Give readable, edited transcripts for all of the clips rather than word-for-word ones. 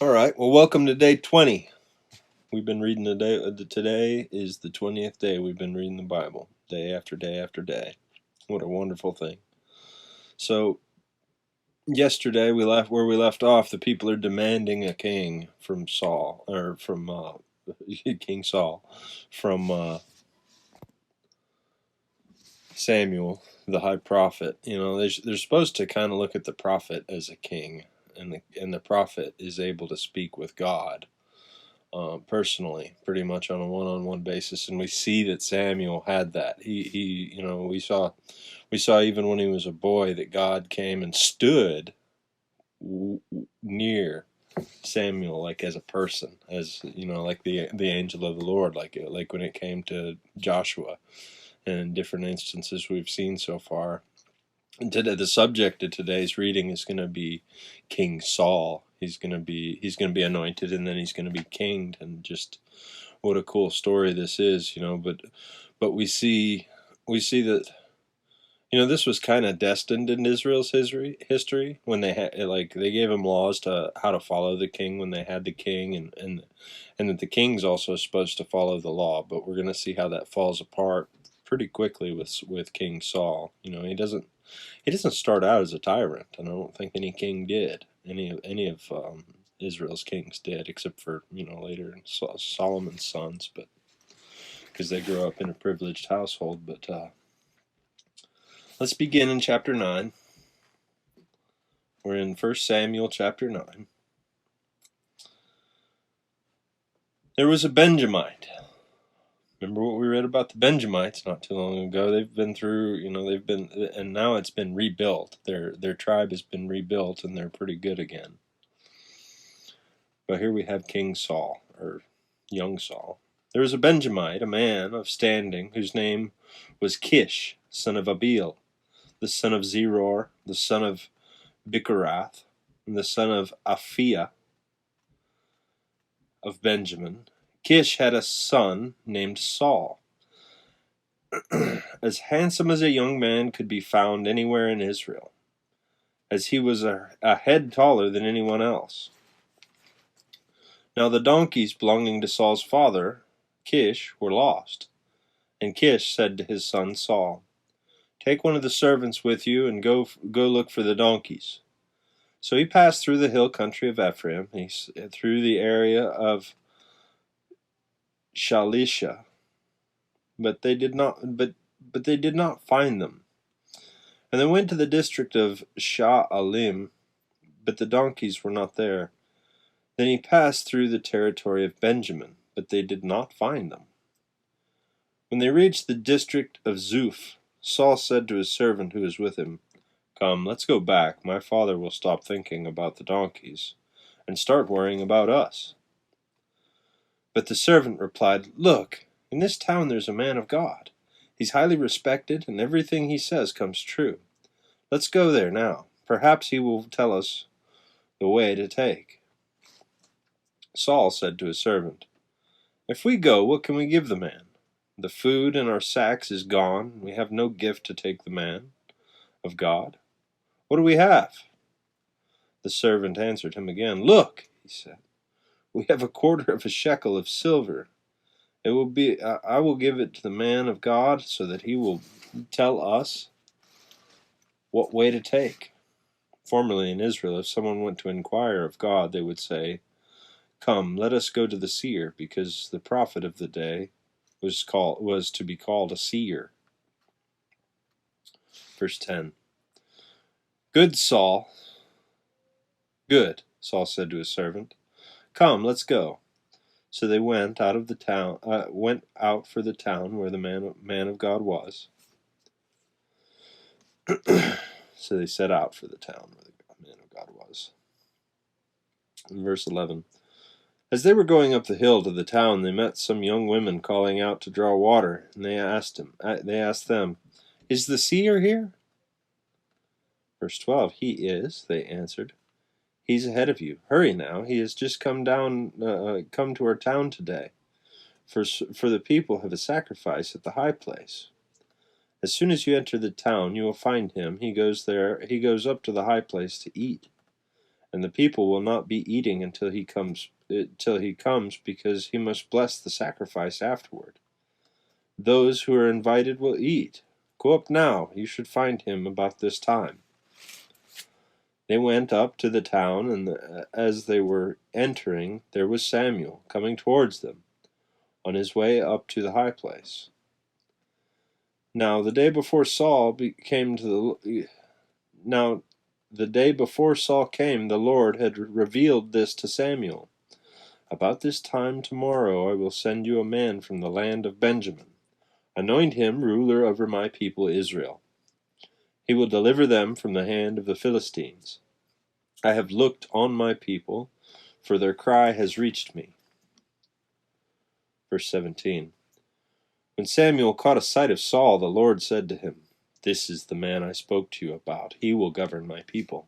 All right. Well, welcome to day 20. We've been reading today is the 20th day we've been reading the Bible, day after day after day. What a wonderful thing. So, yesterday we left off. The people are demanding a king from Saul, or from King Saul, from Samuel, the high prophet. You know, they're supposed to kind of look at the prophet as a king, and the prophet is able to speak with God. Personally, pretty much on a one-on-one basis, and we see that Samuel had that. We saw even when he was a boy that God came and stood near Samuel, like as a person, as like the angel of the Lord, like when it came to Joshua, and in different instances we've seen so far. And today, the subject of today's reading is going to be King Saul. He's going to be anointed, and then he's going to be kinged, and just what a cool story this is, but we see that this was kind of destined in Israel's history when they gave him laws to how to follow the king when they had the king, and that the king's also supposed to follow the law. But we're going to see how that falls apart pretty quickly with King Saul. He doesn't start out as a tyrant, and I don't think any king did. Any of Israel's kings did, except for later Solomon's sons, but because they grew up in a privileged household. But let's begin in chapter 9. We're in 1 Samuel chapter 9. There was a Benjamite. Remember what we read about the Benjamites not too long ago? They've been through, and now it's been rebuilt. Their tribe has been rebuilt, and they're pretty good again. But here we have King Saul, or young Saul. There was a Benjamite, a man of standing, whose name was Kish, son of Abiel, the son of Zeror, the son of Bicharath, and the son of Aphiah of Benjamin. Kish had a son named Saul, as handsome as a young man could be found anywhere in Israel, as he was a head taller than anyone else. Now the donkeys belonging to Saul's father, Kish, were lost. And Kish said to his son Saul, "Take one of the servants with you and go look for the donkeys." So he passed through the hill country of Ephraim, through the area of Shalisha, but they did not find them. And they went to the district of Sha'alim, but the donkeys were not there. Then he passed through the territory of Benjamin, but they did not find them. When they reached the district of Zuph, Saul said to his servant who was with him, "Come, let's go back. My father will stop thinking about the donkeys and start worrying about us." But the servant replied, "Look, in this town there's a man of God. He's highly respected, and everything he says comes true. Let's go there now. Perhaps he will tell us the way to take." Saul said to his servant, "If we go, what can we give the man? The food in our sacks is gone, and we have no gift to take the man of God. What do we have?" The servant answered him again. "Look," he said, "we have a quarter of a shekel of silver. I will give it to the man of God so that he will tell us what way to take." Formerly in Israel, if someone went to inquire of God, they would say, "Come, let us go to the seer," because the prophet of the day was to be called a seer. Verse 10. Good, Saul, said to his servant. "Come, let's go." So they went out for the town where the man of God was. So they set out for the town where the man of God was. In verse 11. As they were going up the hill to the town, they met some young women calling out to draw water, and they asked them, "Is the seer here?" Verse 12. "He is," they answered. "He's ahead of you. Hurry now. He has just come to our town today, for the people have a sacrifice at the high place. As soon as you enter the town, you will find him. He goes up to the high place to eat." and the people will not be eating until he comes, because he must bless the sacrifice afterward. Those who are invited will eat. Go up now, you should find him about this time." They went up to the town, and as they were entering, there was Samuel coming towards them, on his way up to the high place. Now the day before Saul came, the Lord had revealed this to Samuel. "About this time tomorrow I will send you a man from the land of Benjamin. Anoint him ruler over my people Israel. He will deliver them from the hand of the Philistines. I have looked on my people, for their cry has reached me." Verse 17. When Samuel caught a sight of Saul, the Lord said to him, "This is the man I spoke to you about. He will govern my people."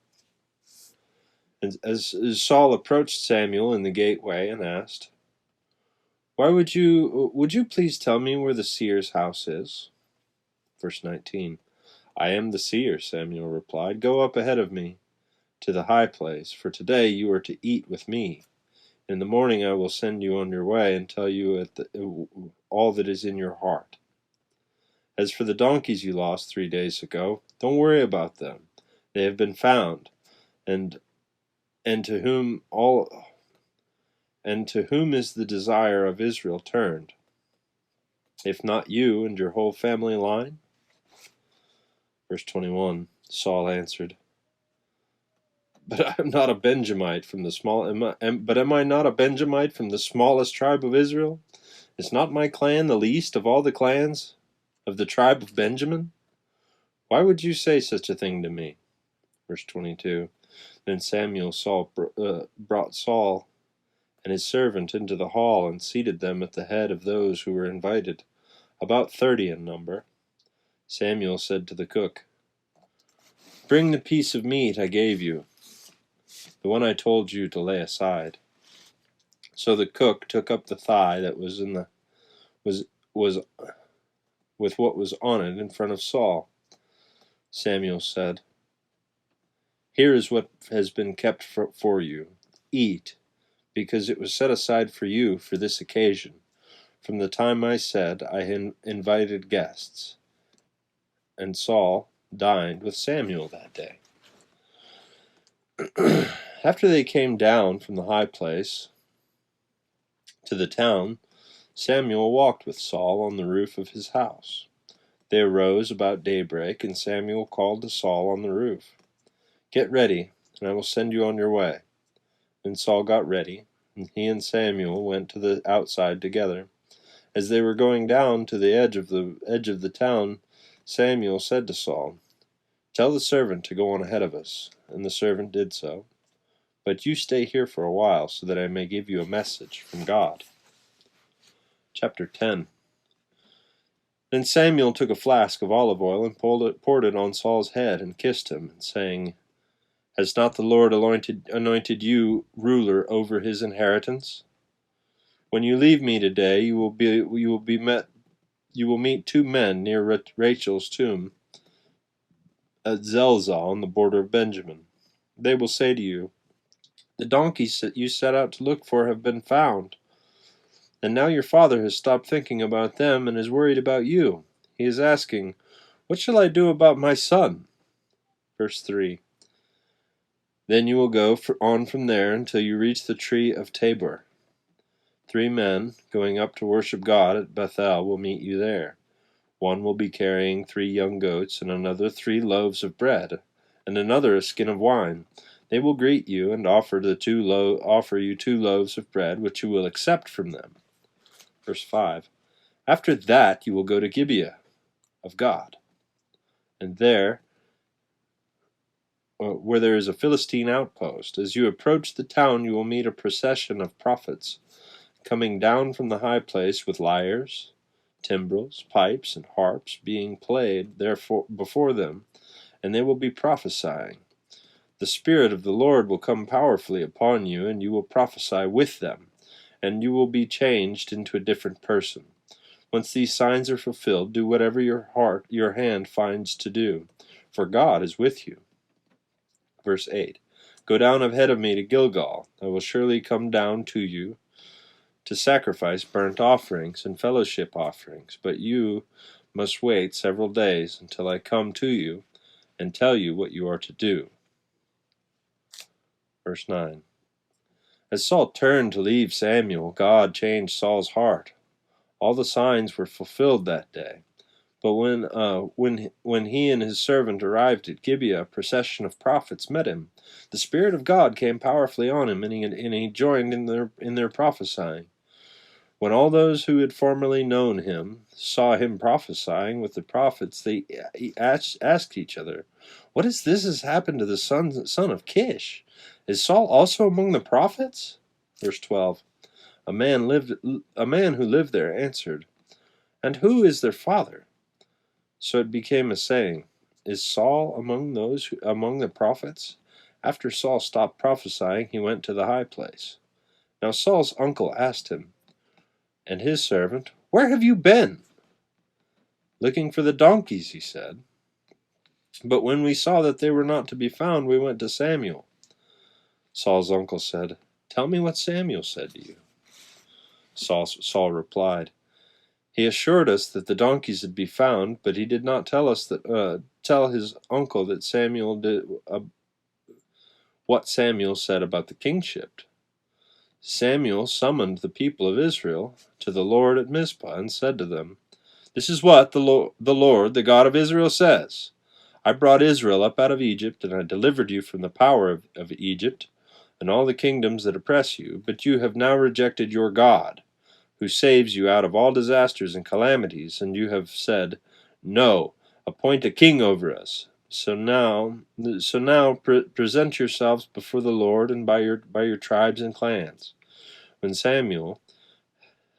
And as Saul approached Samuel in the gateway and asked, would you please tell me where the seer's house is?" Verse 19. "I am the seer," Samuel replied. "Go up ahead of me to the high place, for today you are to eat with me. In the morning I will send you on your way and tell you all that is in your heart. As for the donkeys you lost 3 days ago, don't worry about them. They have been found, and to whom is the desire of Israel turned, if not you and your whole family line?" Verse 21. Saul answered, "But I am not a Benjamite from the am I not a Benjamite from the smallest tribe of Israel? Is not my clan the least of all the clans of the tribe of Benjamin? Why would you say such a thing to me?" Verse 22. Then Samuel brought Saul and his servant into the hall and seated them at the head of those who were invited, about 30 in number. Samuel said to the cook, "Bring the piece of meat I gave you, the one I told you to lay aside." So the cook took up the thigh that was with what was on it in front of Saul. Samuel said, "Here is what has been kept for you. Eat, because it was set aside for you for this occasion, from the time I said I had invited guests." And Saul dined with Samuel that day. After they came down from the high place to the town, Samuel walked with Saul on the roof of his house. They arose about daybreak, and Samuel called to Saul on the roof, "Get ready, and I will send you on your way." Then Saul got ready, and he and Samuel went to the outside together. As they were going down to the edge of the town, Samuel said to Saul, "Tell the servant to go on ahead of us." And the servant did so. "But you stay here for a while, so that I may give you a message from God." Chapter 10. Then Samuel took a flask of olive oil and poured it on Saul's head and kissed him, saying, "Has not the Lord anointed you ruler over his inheritance? When you leave me today, you will meet 2 men near Rachel's tomb at Zelzah on the border of Benjamin. They will say to you, 'The donkeys that you set out to look for have been found.' And now your father has stopped thinking about them and is worried about you. He is asking, 'What shall I do about my son?'" Verse 3. Then you will go on from there until you reach the tree of Tabor. 3 men going up to worship God at Bethel will meet you there. One will be carrying 3 young goats, and another 3 loaves of bread, and another a skin of wine. They will greet you and offer you 2 loaves of bread, which you will accept from them. Verse 5. After that you will go to Gibeah of God, and there, where there is a Philistine outpost. As you approach the town, you will meet a procession of prophets coming down from the high place with lyres, timbrels, pipes, and harps being played before them, and they will be prophesying. The Spirit of the Lord will come powerfully upon you, and you will prophesy with them, and you will be changed into a different person. Once these signs are fulfilled, do whatever your hand finds to do, for God is with you. Verse 8. Go down ahead of me to Gilgal. I will surely come down to you to sacrifice burnt offerings and fellowship offerings, but you must wait several days until I come to you and tell you what you are to do." Verse 9. As Saul turned to leave Samuel, God changed Saul's heart. All the signs were fulfilled that day. But when he and his servant arrived at Gibeah, a procession of prophets met him. The Spirit of God came powerfully on him, and he joined in their prophesying. When all those who had formerly known him saw him prophesying with the prophets, they asked each other, "What is this has happened to the son of Kish? Is Saul also among the prophets?" Verse 12. A man who lived there answered, "And who is their father?" So it became a saying, "Is Saul among the prophets?" After Saul stopped prophesying, he went to the high place. Now Saul's uncle asked him and his servant, "Where have you been?" "Looking for the donkeys," he said. "But when we saw that they were not to be found, we went to Samuel." Saul's uncle said, "Tell me what Samuel said to you." Saul replied, "He assured us that the donkeys had been found, but he did not tell his uncle that what Samuel said about the kingship." Samuel summoned the people of Israel to the Lord at Mizpah and said to them, "This is what the Lord, the God of Israel, says. I brought Israel up out of Egypt, and I delivered you from the power of Egypt and all the kingdoms that oppress you, but you have now rejected your God, who saves you out of all disasters and calamities, and you have said, 'No, appoint a king over us.' So now present yourselves before the Lord and by your tribes and clans." When Samuel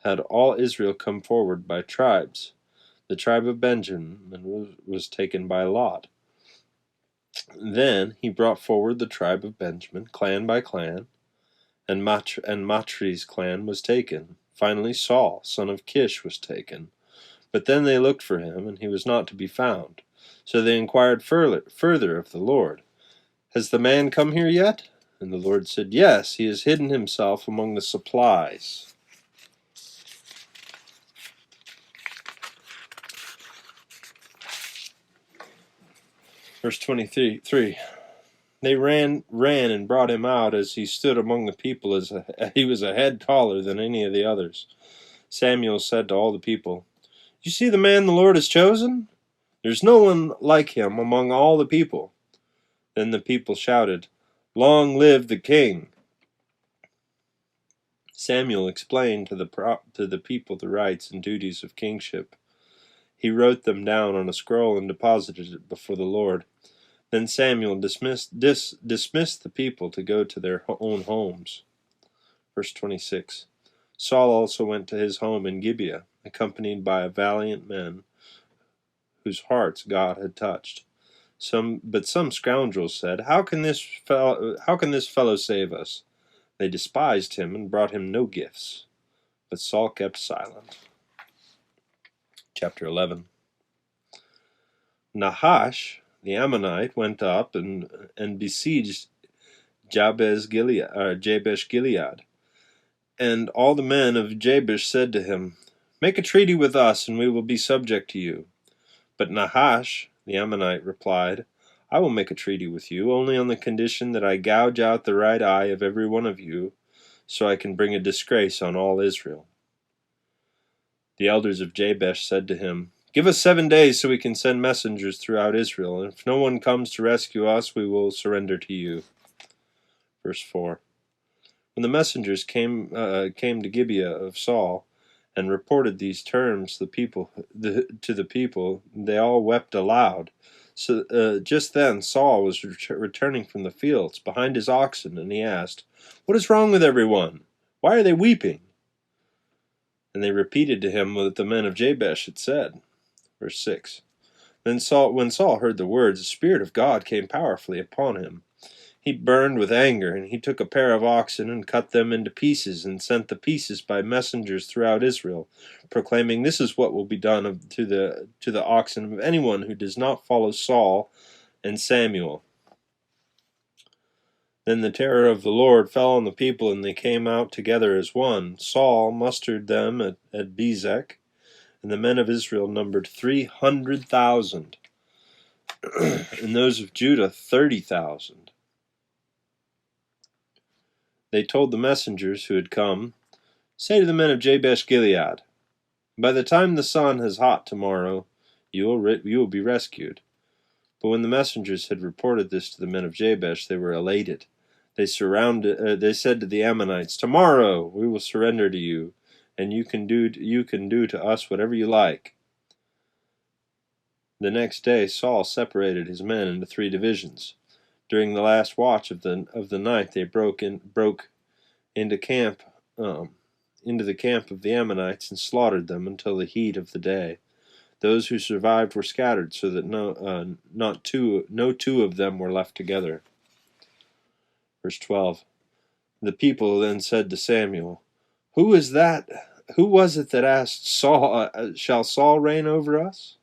had all Israel come forward by tribes, the tribe of Benjamin was taken by lot. Then he brought forward the tribe of Benjamin, clan by clan, and Matri's clan was taken. Finally Saul, son of Kish, was taken. But then they looked for him, and he was not to be found. So they inquired further of the Lord, "Has the man come here yet?" And the Lord said, "Yes, he has hidden himself among the supplies." Verse 23. They ran and brought him out as he stood among the people, as he was a head taller than any of the others. Samuel said to all the people, "You see the man the Lord has chosen? There's no one like him among all the people." Then the people shouted, "Long live the king!" Samuel explained to the people the rights and duties of kingship. He wrote them down on a scroll and deposited it before the Lord. Then Samuel dismissed the people to go to their own homes. Verse 26. Saul also went to his home in Gibeah, accompanied by a valiant men whose hearts God had touched. But some scoundrels said, How can this fellow save us?" They despised him and brought him no gifts. But Saul kept silent. Chapter 11. Nahash the Ammonite went up and besieged Jabesh Gilead. And all the men of Jabesh said to him, "Make a treaty with us, and we will be subject to you." But Nahash the Ammonite replied, "I will make a treaty with you, only on the condition that I gouge out the right eye of every one of you, so I can bring a disgrace on all Israel." The elders of Jabesh said to him, "Give us 7 days so we can send messengers throughout Israel, and if no one comes to rescue us, we will surrender to you." Verse 4. When the messengers came to Gibeah of Saul, and reported these terms to the people, they all wept aloud. So just then Saul was returning from the fields behind his oxen, and he asked, "What is wrong with everyone? Why are they weeping?" And they repeated to him what the men of Jabesh had said. Verse 6. Then when Saul heard the words, the Spirit of God came powerfully upon him. He burned with anger, and he took a pair of oxen and cut them into pieces, and sent the pieces by messengers throughout Israel, proclaiming, "This is what will be done to the oxen of anyone who does not follow Saul and Samuel." Then the terror of the Lord fell on the people, and they came out together as one. Saul mustered them at Bezek, and the men of Israel numbered 300,000, and those of Judah 30,000. They told the messengers who had come, "Say to the men of Jabesh Gilead, by the time the sun is hot tomorrow, you will be rescued." But when the messengers had reported this to the men of Jabesh, they were elated. They said to the Ammonites, "Tomorrow we will surrender to you, and you can do to us whatever you like." The next day Saul separated his men into 3 divisions. During the last watch of the night, they broke into the camp of the Ammonites and slaughtered them until the heat of the day. Those who survived were scattered, so that no two of them were left together. Verse 12. The people then said to Samuel, Who was it that asked Saul, shall Saul reign over us?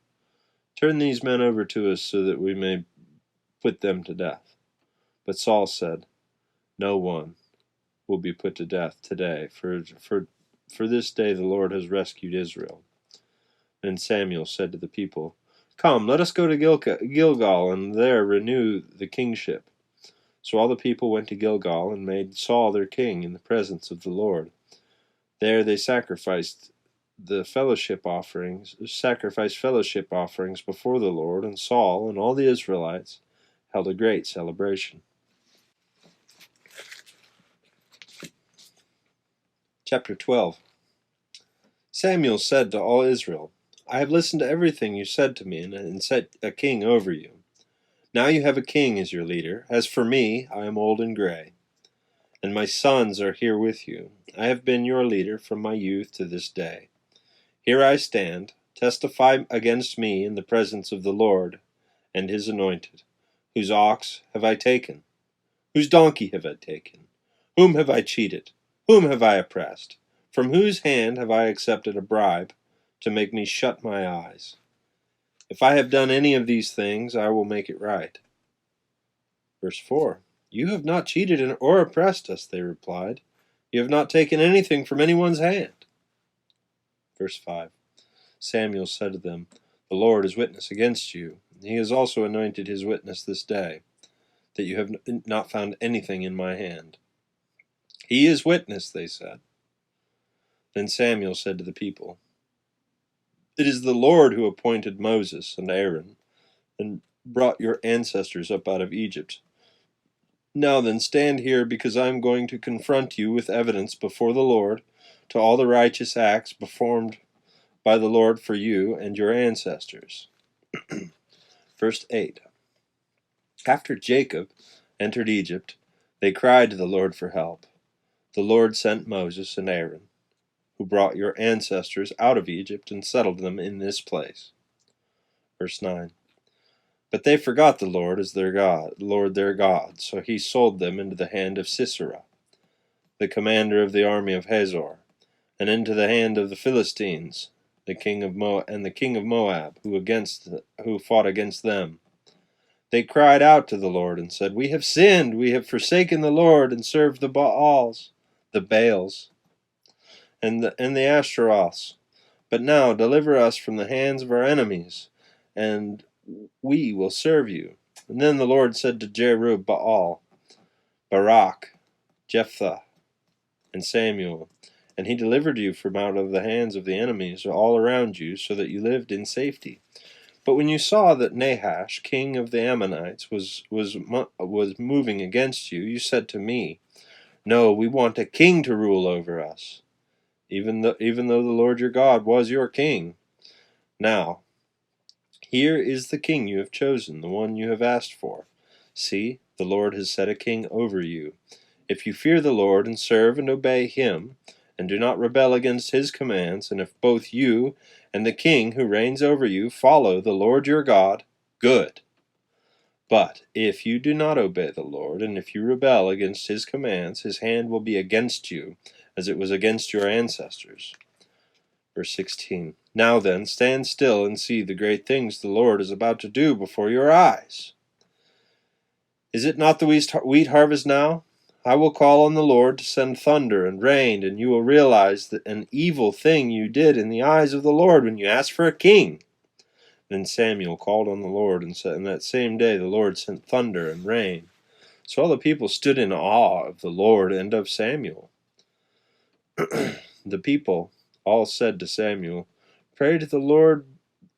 Turn these men over to us so that we may put them to death. But Saul said, No one will be put to death today, for this day the Lord has rescued Israel. Then Samuel said to the people, Come, let us go to Gilgal, and there renew the kingship. So all the people went to Gilgal and made Saul their king in the presence of the Lord. There they sacrificed fellowship offerings before the Lord, and Saul and all the Israelites held a great celebration. Chapter 12. Samuel said to all Israel, I have listened to everything you said to me and set a king over you. Now you have a king as your leader. As for me, I am old and gray, and my sons are here with you. I have been your leader from my youth to this day. Here I stand. Testify against me in the presence of the Lord and his anointed. Whose ox have I taken? Whose donkey have I taken? Whom have I cheated? Whom have I oppressed? From whose hand have I accepted a bribe to make me shut my eyes? If I have done any of these things, I will make it right. Verse 4. You have not cheated or oppressed us, they replied. You have not taken anything from anyone's hand. Verse 5. Samuel said to them, The Lord is witness against you. He has also anointed his witness this day, that you have not found anything in my hand. He is witness, they said. Then Samuel said to the people, It is the Lord who appointed Moses and Aaron, and brought your ancestors up out of Egypt. Now then, stand here, because I am going to confront you with evidence before the Lord to all the righteous acts performed by the Lord for you and your ancestors. Verse 8. After Jacob entered Egypt, they cried to the Lord for help. The Lord sent Moses and Aaron, who brought your ancestors out of Egypt and settled them in this place. Verse 9. But they forgot the Lord as their God, so he sold them into the hand of Sisera, the commander of the army of Hazor, and into the hand of the Philistines, the king of Moab, who fought against them. They cried out to the Lord and said, We have sinned, we have forsaken the Lord and served the Baals, and the Ashtaroths. But now deliver us from the hands of our enemies, and we will serve you. And then the Lord said to Jerubbaal, Barak, Jephthah, and Samuel, and he delivered you from out of the hands of the enemies all around you, so that you lived in safety. But when you saw that Nahash, king of the Ammonites, was moving against you, you said to me, No, we want a king to rule over us, even though the Lord your God was your king. Now, here is the king you have chosen, the one you have asked for. See, the Lord has set a king over you. If you fear the Lord and serve and obey him, and do not rebel against his commands, and if both you and the king who reigns over you follow the Lord your God, good. But if you do not obey the Lord, and if you rebel against his commands, his hand will be against you, as it was against your ancestors. Verse 16. Now then, stand still and see the great things the Lord is about to do before your eyes. Is it not the wheat harvest now? I will call on the Lord to send thunder and rain, and you will realize that an evil thing you did in the eyes of the Lord when you asked for a king." Then Samuel called on the Lord, and that same day the Lord sent thunder and rain. So all the people stood in awe of the Lord and of Samuel. The people all said to Samuel, "Pray to the Lord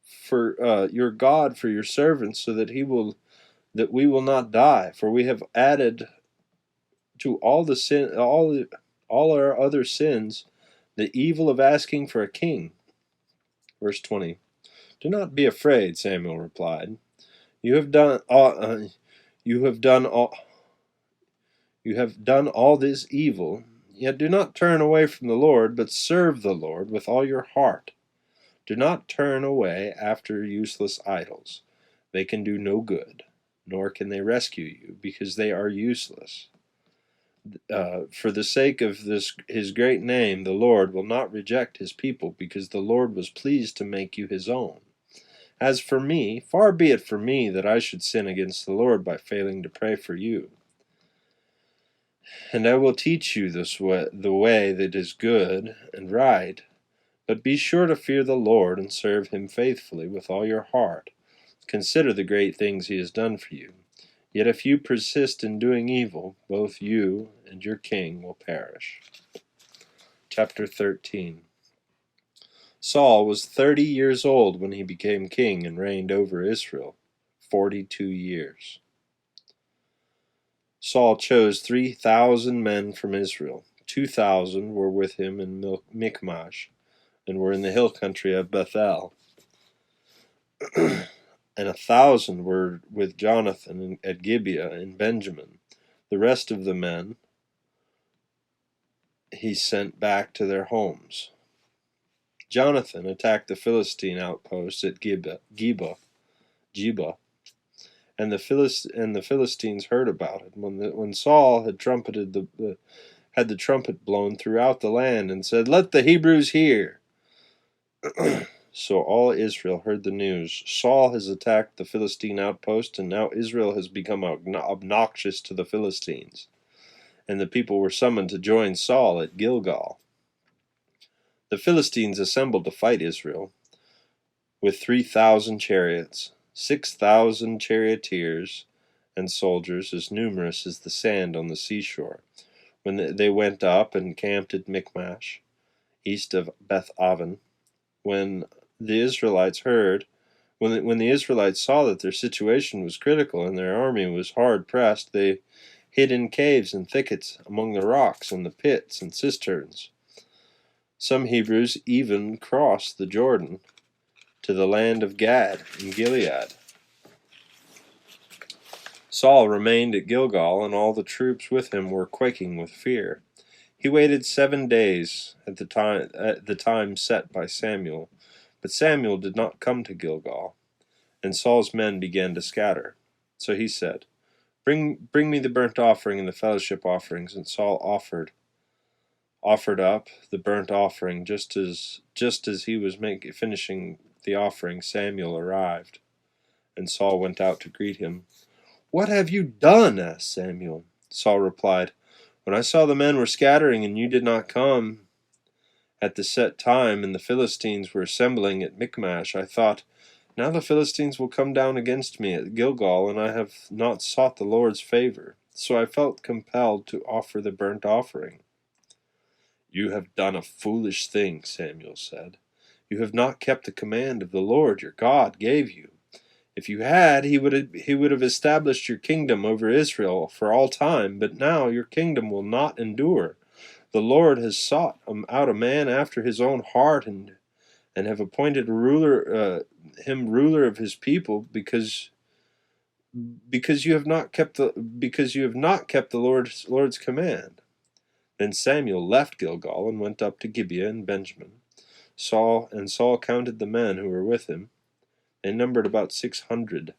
for your God for your servants, so that we will not die, for we have added to all our other sins the evil of asking for a king." Verse 20. "Do not be afraid," Samuel replied. You have done all this evil, yet do not turn away from the Lord, but serve the Lord with all your heart. Do not turn away after useless idols. They can do no good, nor can they rescue you, because they are useless. For the sake of his great name, the Lord will not reject his people, because the Lord was pleased to make you his own. As for me, far be it from me that I should sin against the Lord by failing to pray for you. And I will teach you the way that is good and right, but be sure to fear the Lord and serve him faithfully with all your heart. Consider the great things he has done for you. Yet if you persist in doing evil, both you and your king will perish." Chapter 13. Saul was 30 years old when he became king and reigned over Israel 42 years. Saul chose 3,000 men from Israel. 2,000 were with him in Michmash, and were in the hill country of Bethel. And 1,000 were with Jonathan at Gibeah in Benjamin. The rest of the men he sent back to their homes. Jonathan attacked the Philistine outposts at Geba, and the Philistines heard about it. When Saul had had the trumpet blown throughout the land, and said, "Let the Hebrews hear." So all Israel heard the news. Saul has attacked the Philistine outpost, and now Israel has become obnoxious to the Philistines. And the people were summoned to join Saul at Gilgal. The Philistines assembled to fight Israel with 3,000 chariots, 6,000 charioteers, and soldiers as numerous as the sand on the seashore. When they went up and camped at Michmash, east of Beth Aven, when the Israelites saw that their situation was critical and their army was hard pressed, they hid in caves and thickets among the rocks and the pits and cisterns. Some Hebrews even crossed the Jordan to the land of Gad and Gilead. Saul remained at Gilgal, and all the troops with him were quaking with fear. He waited 7 days at the time set by Samuel, but Samuel did not come to Gilgal, and Saul's men began to scatter. So he said, Bring me the burnt offering and the fellowship offerings." And Saul offered up the burnt offering. Just as he was finishing the offering, Samuel arrived, and Saul went out to greet him. "What have you done?" asked Samuel. Saul replied, "When I saw the men were scattering, and you did not come at the set time, and the Philistines were assembling at Michmash, I thought, now the Philistines will come down against me at Gilgal, and I have not sought the Lord's favor. So I felt compelled to offer the burnt offering." "You have done a foolish thing," Samuel said. "You have not kept the command of the Lord your God gave you. If you had, he would have established your kingdom over Israel for all time, but now your kingdom will not endure. The Lord has sought out a man after his own heart, and have appointed him ruler of his people, because you have not kept the Lord's command." Then Samuel left Gilgal and went up to Gibeah in Benjamin. Saul counted the men who were with him. They numbered about 600.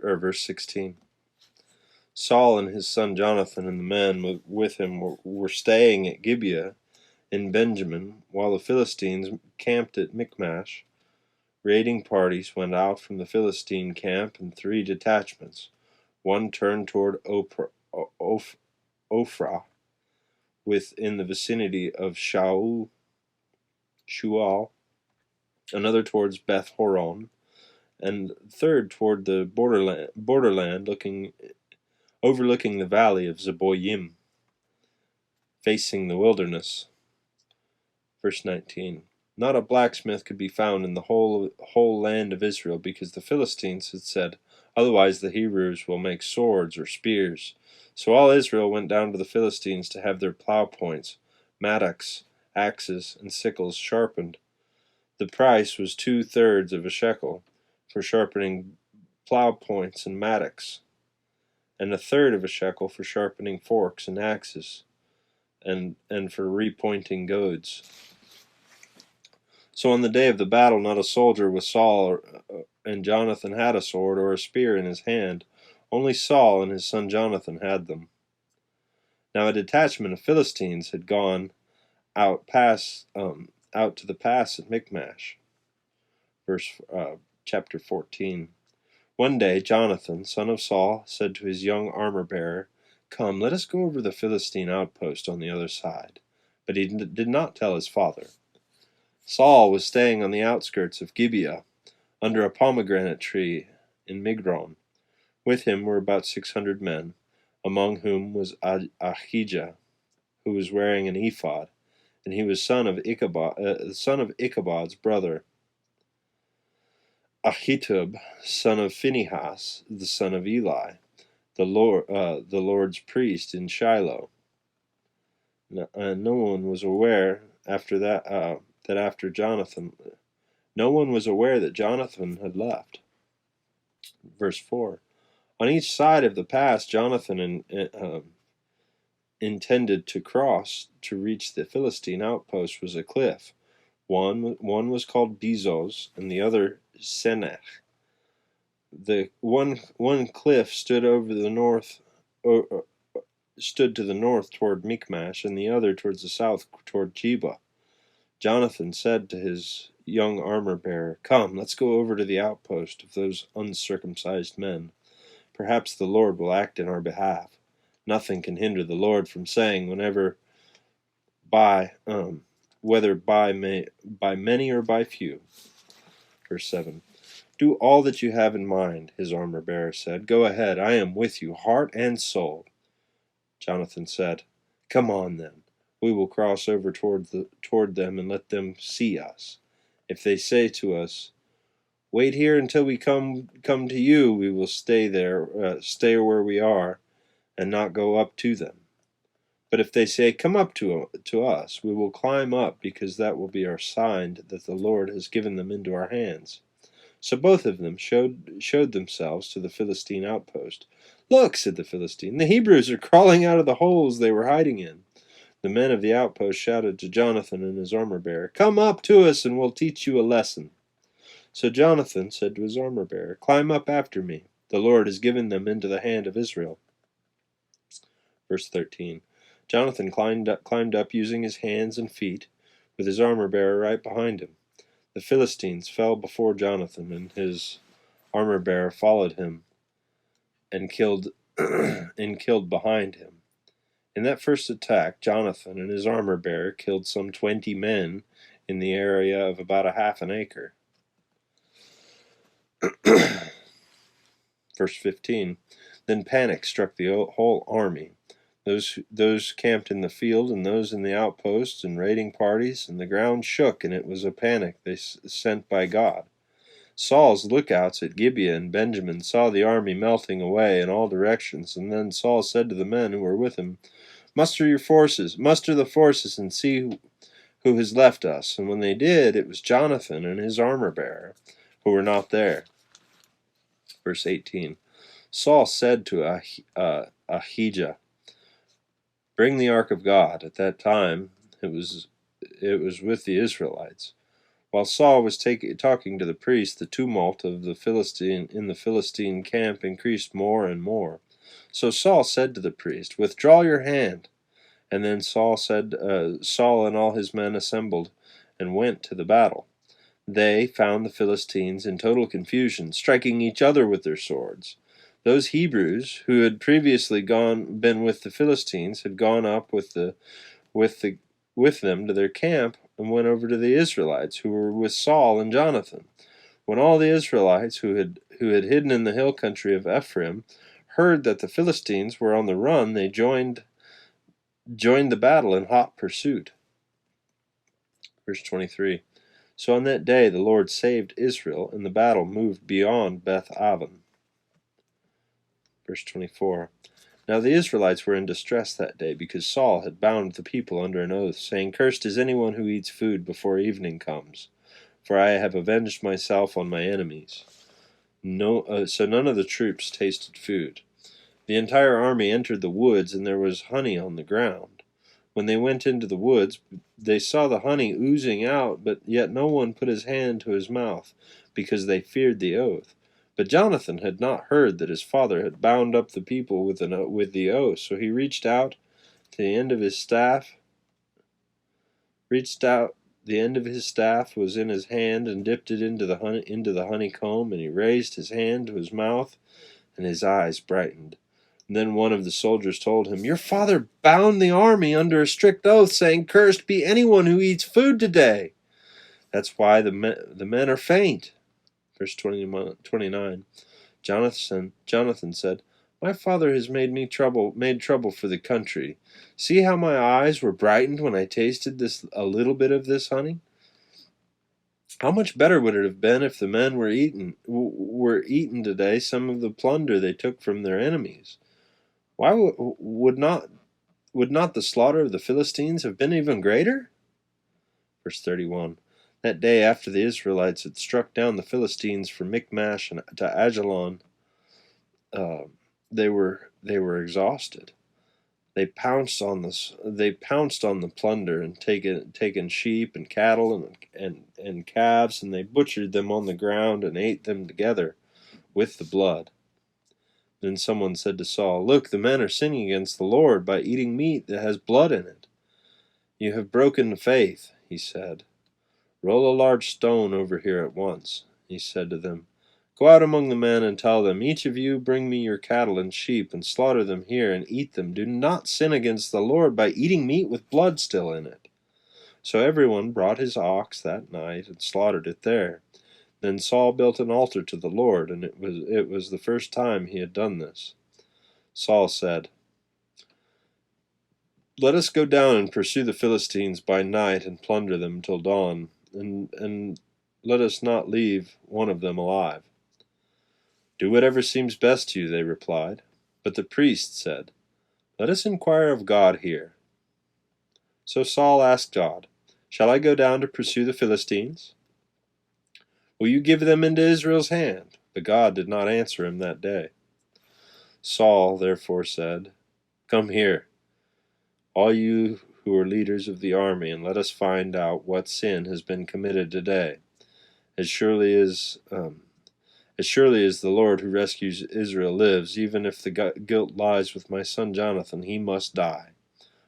Verse 16. Saul and his son Jonathan and the men with him were staying at Gibeah in Benjamin, while the Philistines camped at Michmash. Raiding parties went out from the Philistine camp in 3 detachments. One turned toward Ophrah, within the vicinity of Shual, another towards Beth Horon, and third toward the borderland overlooking the valley of Zeboyim, facing the wilderness. Verse 19. Not a blacksmith could be found in the whole land of Israel, because the Philistines had said, otherwise the Hebrews will make swords or spears. So all Israel went down to the Philistines to have their plow points, mattocks, axes, and sickles sharpened. The price was 2/3 of a shekel for sharpening plow points and mattocks, and 1/3 of a shekel for sharpening forks and axes, and for repointing goads. So on the day of the battle, not a soldier with Saul and Jonathan had a sword or a spear in his hand. Only Saul and his son Jonathan had them. Now a detachment of Philistines had gone out to the pass at Michmash. Chapter 14. One day Jonathan, son of Saul, said to his young armor-bearer, "Come, let us go over the Philistine outpost on the other side." But he did not tell his father. Saul was staying on the outskirts of Gibeah, under a pomegranate tree in Migron. With him were about 600 men, among whom was Ahijah, who was wearing an ephod, and he was son of Ichabod's brother. Ahitub, son of Phinehas, the son of Eli, the Lord's priest in Shiloh. No one was aware that Jonathan had left. Verse 4. On each side of the pass Jonathan intended to cross to reach the Philistine outpost was a cliff. One was called Bezos, and the other Senech. The one cliff stood to the north toward Michmash, and the other towards the south toward Jeba. Jonathan said to his young armor-bearer, "Come, let's go over to the outpost of those uncircumcised men. Perhaps the Lord will act in our behalf. Nothing can hinder the Lord from saying whether by many or by few." Verse 7. "Do all that you have in mind," his armor-bearer said. "Go ahead, I am with you, heart and soul." Jonathan said, "Come on then. We will cross over toward them and let them see us. If they say to us, 'Wait here until we come to you,' we will stay where we are, and not go up to them. But if they say, 'Come up to us,' we will climb up, because that will be our sign that the Lord has given them into our hands." So both of them showed themselves to the Philistine outpost. "Look," said the Philistine, "the Hebrews are crawling out of the holes they were hiding in." The men of the outpost shouted to Jonathan and his armor-bearer, "Come up to us, and we'll teach you a lesson." So Jonathan said to his armor-bearer, "Climb up after me. The Lord has given them into the hand of Israel." Verse 13. Jonathan climbed up using his hands and feet, with his armor-bearer right behind him. The Philistines fell before Jonathan, and his armor-bearer followed him and killed behind him. In that first attack, Jonathan and his armor-bearer killed some 20 men in the area of about a half an acre. Verse 15. Then panic struck the whole army, those camped in the field and those in the outposts and raiding parties, and the ground shook, and it was a panic they sent by God. Saul's lookouts at Gibeah and Benjamin saw the army melting away in all directions, and then Saul said to the men who were with him, muster the forces, and see who has left us." And when they did, it was Jonathan and his armor-bearer, who were not there. Verse 18. Saul said to Ahijah, "Bring the ark of God." At that time it was with the Israelites. While Saul was talking to the priest, the tumult of the Philistine camp increased more and more. So Saul said to the priest, "Withdraw your hand." And then Saul and all his men assembled and went to the battle. they found the Philistines in total confusion, striking each other with their swords. Those Hebrews who had previously been with the Philistines had gone up with them to their camp and went over to the Israelites who were with Saul and Jonathan. When all the Israelites who had hidden in the hill country of Ephraim heard that the Philistines were on the run, they joined the battle in hot pursuit. Verse 23. So on that day the Lord saved Israel, and the battle moved beyond Beth Aven. Verse 24. Now the Israelites were in distress that day, because Saul had bound the people under an oath, saying, Cursed is anyone who eats food before evening comes, for I have avenged myself on my enemies. So none of the troops tasted food. The entire army entered the woods, and there was honey on the ground. When they went into the woods, they saw the honey oozing out, but yet no one put his hand to his mouth, because they feared the oath. But Jonathan had not heard that his father had bound up the people with the oath, so he reached out to the end of his staff. The end of his staff was in his hand, and dipped it into the honeycomb, and he raised his hand to his mouth, and his eyes brightened. And then one of the soldiers told him, Your father bound the army under a strict oath, saying, Cursed be anyone who eats food today. That's why the men are faint. Verse 29. Jonathan said, My father has made trouble for the country. See how my eyes were brightened when I tasted a little bit of this honey? How much better would it have been if the men were eaten today some of the plunder they took from their enemies? Why would not the slaughter of the Philistines have been even greater? Verse 31. That day after the Israelites had struck down the Philistines from Michmash to Ajalon, they were exhausted. They pounced on the plunder and taken sheep and cattle and calves, and they butchered them on the ground and ate them together with the blood. Then someone said to Saul, Look, the men are sinning against the Lord by eating meat that has blood in it. You have broken the faith, he said. Roll a large stone over here at once. He said to them, Go out among the men and tell them, Each of you bring me your cattle and sheep, and slaughter them here and eat them. Do not sin against the Lord by eating meat with blood still in it. So everyone brought his ox that night and slaughtered it there. Then Saul built an altar to the Lord, and it was the first time he had done this. Saul said, Let us go down and pursue the Philistines by night and plunder them till dawn, and let us not leave one of them alive. Do whatever seems best to you, they replied. But the priest said, Let us inquire of God here. So Saul asked God, Shall I go down to pursue the Philistines? Will you give them into Israel's hand? But God did not answer him that day. Saul therefore said, Come here, all you who are leaders of the army, and let us find out what sin has been committed today. As surely as the Lord who rescues Israel lives, even if the guilt lies with my son Jonathan, he must die.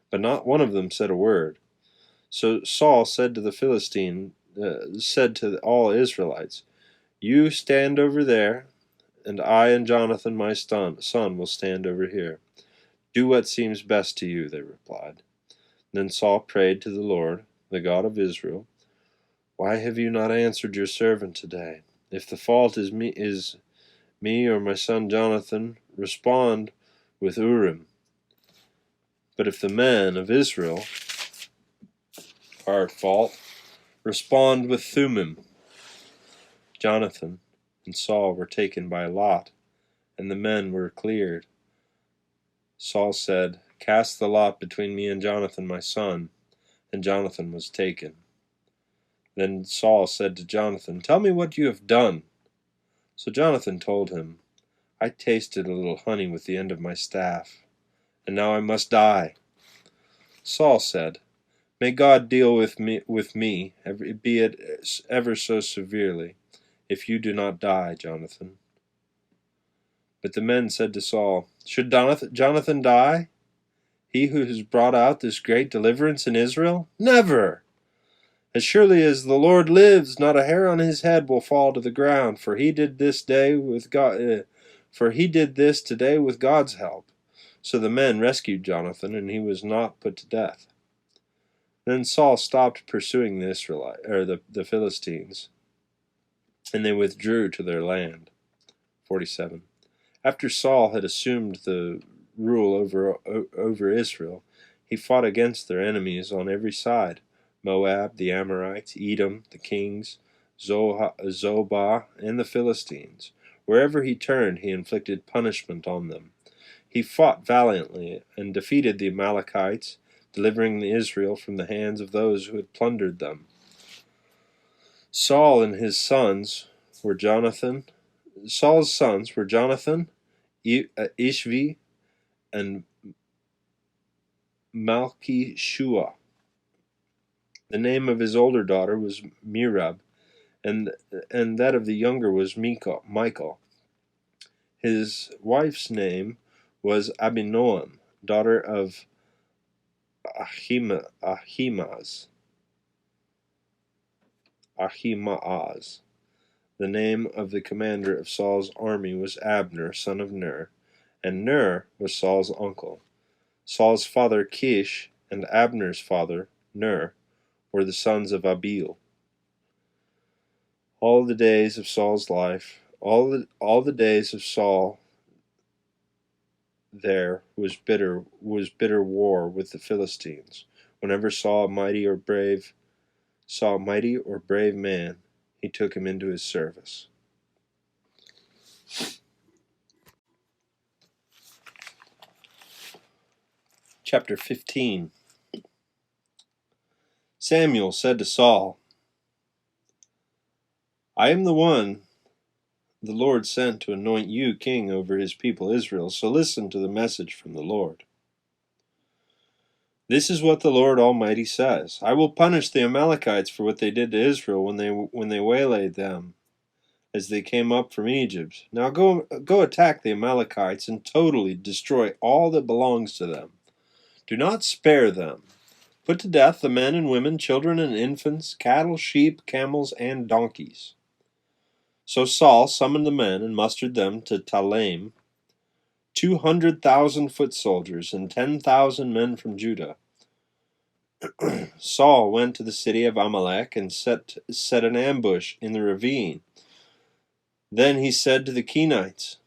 But not one of them said a word. So Saul said to all Israelites, You stand over there, and I and Jonathan my son will stand over here. Do what seems best to you, they replied. Then Saul prayed to the Lord, the God of Israel, Why have you not answered your servant today? If the fault is me or my son Jonathan, respond with Urim. But if the men of Israel are at fault, respond with Thummim. Jonathan and Saul were taken by lot, and the men were cleared. Saul said, Cast the lot between me and Jonathan my son, and Jonathan was taken. Then Saul said to Jonathan, Tell me what you have done. So Jonathan told him, I tasted a little honey with the end of my staff, and now I must die. Saul said, May God deal with me, be it ever so severely, if you do not die, Jonathan. But the men said to Saul, Should Jonathan die? He who has brought out this great deliverance in Israel? Never! As surely as the Lord lives, not a hair on his head will fall to the ground, for he did this today with God's help. So the men rescued Jonathan, and he was not put to death. Then Saul stopped pursuing the Philistines, and they withdrew to their land. 47. After Saul had assumed the rule over Israel, he fought against their enemies on every side: Moab, the Amorites, Edom, the kings, Zobah, and the Philistines. Wherever he turned, he inflicted punishment on them. He fought valiantly and defeated the Amalekites, delivering Israel from the hands of those who had plundered them. Saul's sons were Jonathan, Ishvi, and Malchishua. The name of his older daughter was Merab, and that of the younger was Michael. His wife's name was Abinoam, daughter of Ahimaaz. The name of the commander of Saul's army was Abner, son of Ner, and Ner was Saul's uncle. Saul's father Kish and Abner's father Ner were the sons of Abiel. All the days of Saul's life, all the days of Saul there was bitter war with the Philistines. Whenever saw a mighty or brave man, he took him into his service. Chapter 15. Samuel said to Saul, I am the one the Lord sent to anoint you king over his people Israel, so listen to the message from the Lord. This is what the Lord Almighty says: I will punish the Amalekites for what they did to Israel when they waylaid them as they came up from Egypt. Now go attack the Amalekites and totally destroy all that belongs to them. Do not spare them. Put to death the men and women, children and infants, cattle, sheep, camels, and donkeys. So Saul summoned the men and mustered them to Telaim, 200,000 foot soldiers and 10,000 men from Judah. Saul went to the city of Amalek and set an ambush in the ravine. Then he said to the Kenites,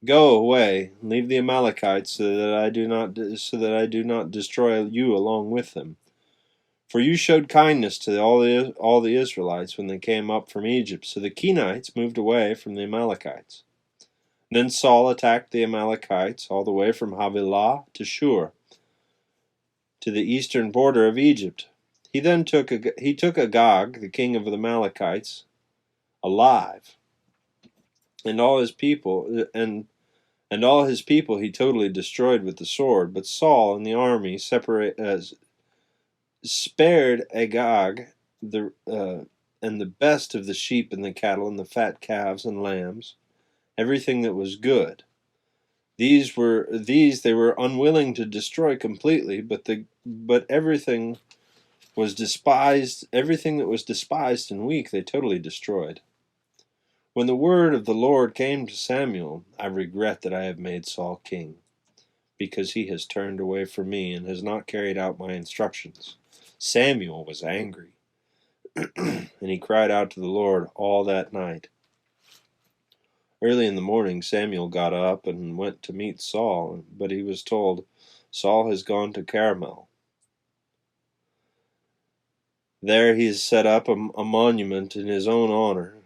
Go away, leave the Amalekites, so that I do not destroy you along with them. For you showed kindness to all the Israelites when they came up from Egypt. So the Kenites moved away from the Amalekites. Then Saul attacked the Amalekites all the way from Havilah to Shur, to the eastern border of Egypt. He took Agag, the king of the Amalekites, alive, and all his people he totally destroyed with the sword. But Saul and the army spared Agag and the best of the sheep and the cattle and the fat calves and lambs, everything that was good. These they were unwilling to destroy completely, but everything that was despised and weak they totally destroyed. When the word of the Lord came to Samuel, I regret that I have made Saul king, because he has turned away from me and has not carried out my instructions. Samuel was angry, and he cried out to the Lord all that night. Early in the morning Samuel got up and went to meet Saul, but he was told, Saul has gone to Carmel. There he has set up a monument in his own honor,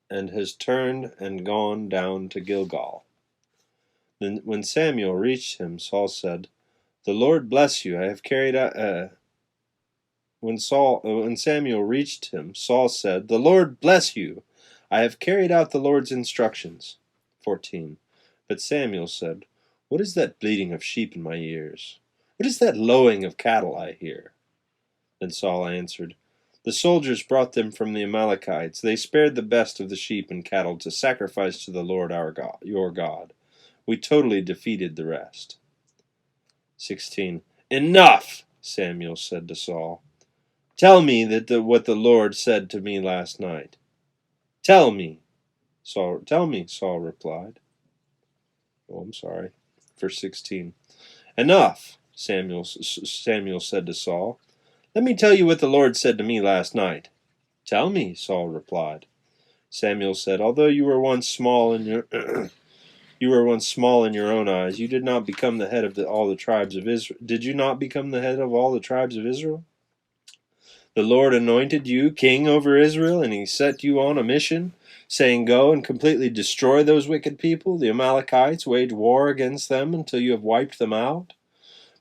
and has turned and gone down to Gilgal. Then when Samuel reached him, Saul said, The Lord bless you, I have carried out... When Samuel reached him, Saul said, The Lord bless you, I have carried out the Lord's instructions. 14. But Samuel said, What is that bleating of sheep in my ears? What is that lowing of cattle I hear? Then Saul answered, The soldiers brought them from the Amalekites. They spared the best of the sheep and cattle to sacrifice to the Lord our God, your God. We totally defeated the rest. 16. Enough, Samuel said to Saul. Tell me what the Lord said to me last night. Tell me, Saul replied. Oh, I'm sorry. Verse 16. Enough, Samuel said to Saul. Let me tell you what the Lord said to me last night. Tell me, Saul replied. Samuel said, although you were once small in your own eyes, you did not become the head of all the tribes of Israel. Did you not become the head of all the tribes of Israel? The Lord anointed you king over Israel, and he set you on a mission, saying, go and completely destroy those wicked people, the Amalekites, wage war against them until you have wiped them out.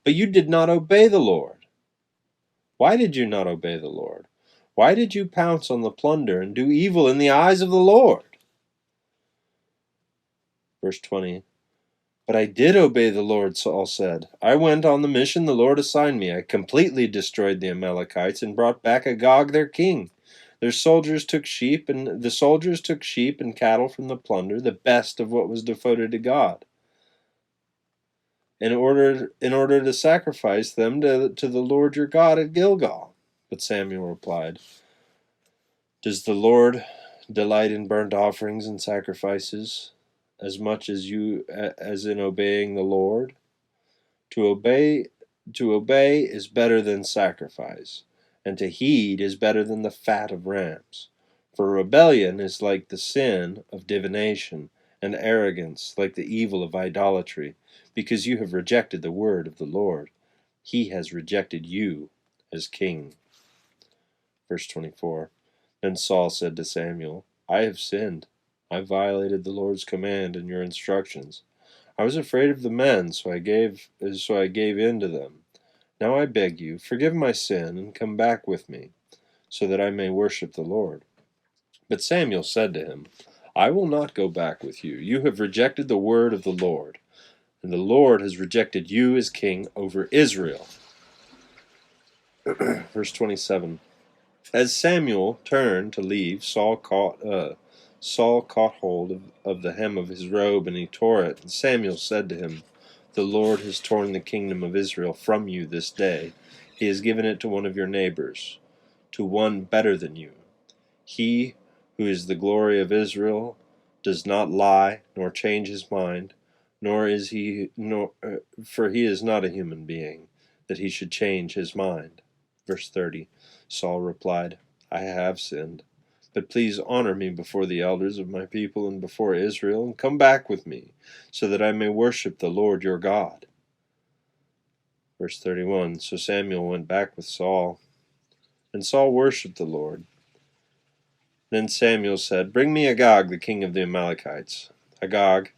But you did not obey the Lord. Why did you not obey the Lord? Why did you pounce on the plunder and do evil in the eyes of the Lord? Verse 20. But I did obey the Lord, Saul said. I went on the mission the Lord assigned me. I completely destroyed the Amalekites and brought back Agag their king. The soldiers took sheep and cattle from the plunder, the best of what was devoted to God, in order to sacrifice them to the Lord your God at Gilgal. But Samuel replied, does the Lord delight in burnt offerings and sacrifices as much as in obeying the Lord? To obey is better than sacrifice, and to heed is better than the fat of rams. For rebellion is like the sin of divination, and arrogance like the evil of idolatry, because you have rejected the word of the Lord. He has rejected you as king. Verse 24. Then Saul said to Samuel, I have sinned. I violated the Lord's command and your instructions. I was afraid of the men, so I gave in to them. Now I beg you, forgive my sin and come back with me, so that I may worship the Lord. But Samuel said to him, I will not go back with you. You have rejected the word of the Lord, and the Lord has rejected you as king over Israel. Verse 27. As Samuel turned to leave, Saul caught hold of the hem of his robe, and he tore it. And Samuel said to him, the Lord has torn the kingdom of Israel from you this day. He has given it to one of your neighbors, to one better than you. He who is the glory of Israel does not lie, nor change his mind, for he is not a human being, that he should change his mind. Verse 30. Saul replied, I have sinned, but please honor me before the elders of my people and before Israel, and come back with me, so that I may worship the Lord your God. Verse 31. So Samuel went back with Saul, and Saul worshipped the Lord. Then Samuel said, bring me Agag, the king of the Amalekites. Agag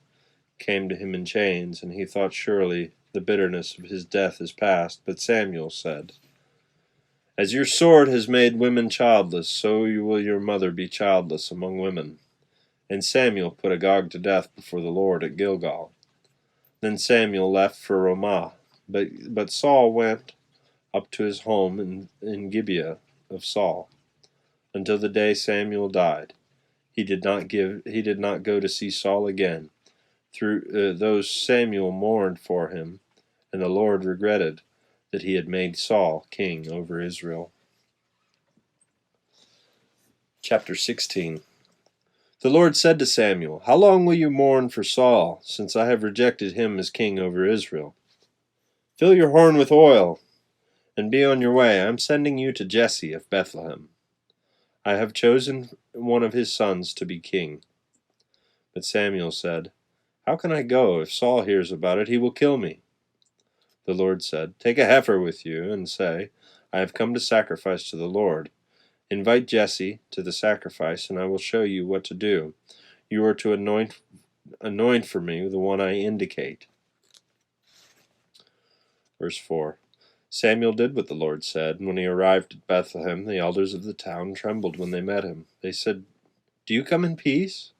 came to him in chains, and he thought, surely the bitterness of his death is past. But Samuel said, as your sword has made women childless, so will your mother be childless among women. And Samuel put Agag to death before the Lord at Gilgal. Then Samuel left for Ramah, but Saul went up to his home in Gibeah of Saul, until the day Samuel died. He did not go to see Saul again. Though Samuel mourned for him, and the Lord regretted that he had made Saul king over Israel. Chapter 16. The Lord said to Samuel, how long will you mourn for Saul, since I have rejected him as king over Israel? Fill your horn with oil, and be on your way. I am sending you to Jesse of Bethlehem. I have chosen one of his sons to be king. But Samuel said, how can I go? If Saul hears about it, he will kill me. The Lord said, take a heifer with you, and say, I have come to sacrifice to the Lord. Invite Jesse to the sacrifice, and I will show you what to do. You are to anoint for me the one I indicate. Verse 4. Samuel did what the Lord said, and when he arrived at Bethlehem, the elders of the town trembled when they met him. They said, do you come in peace?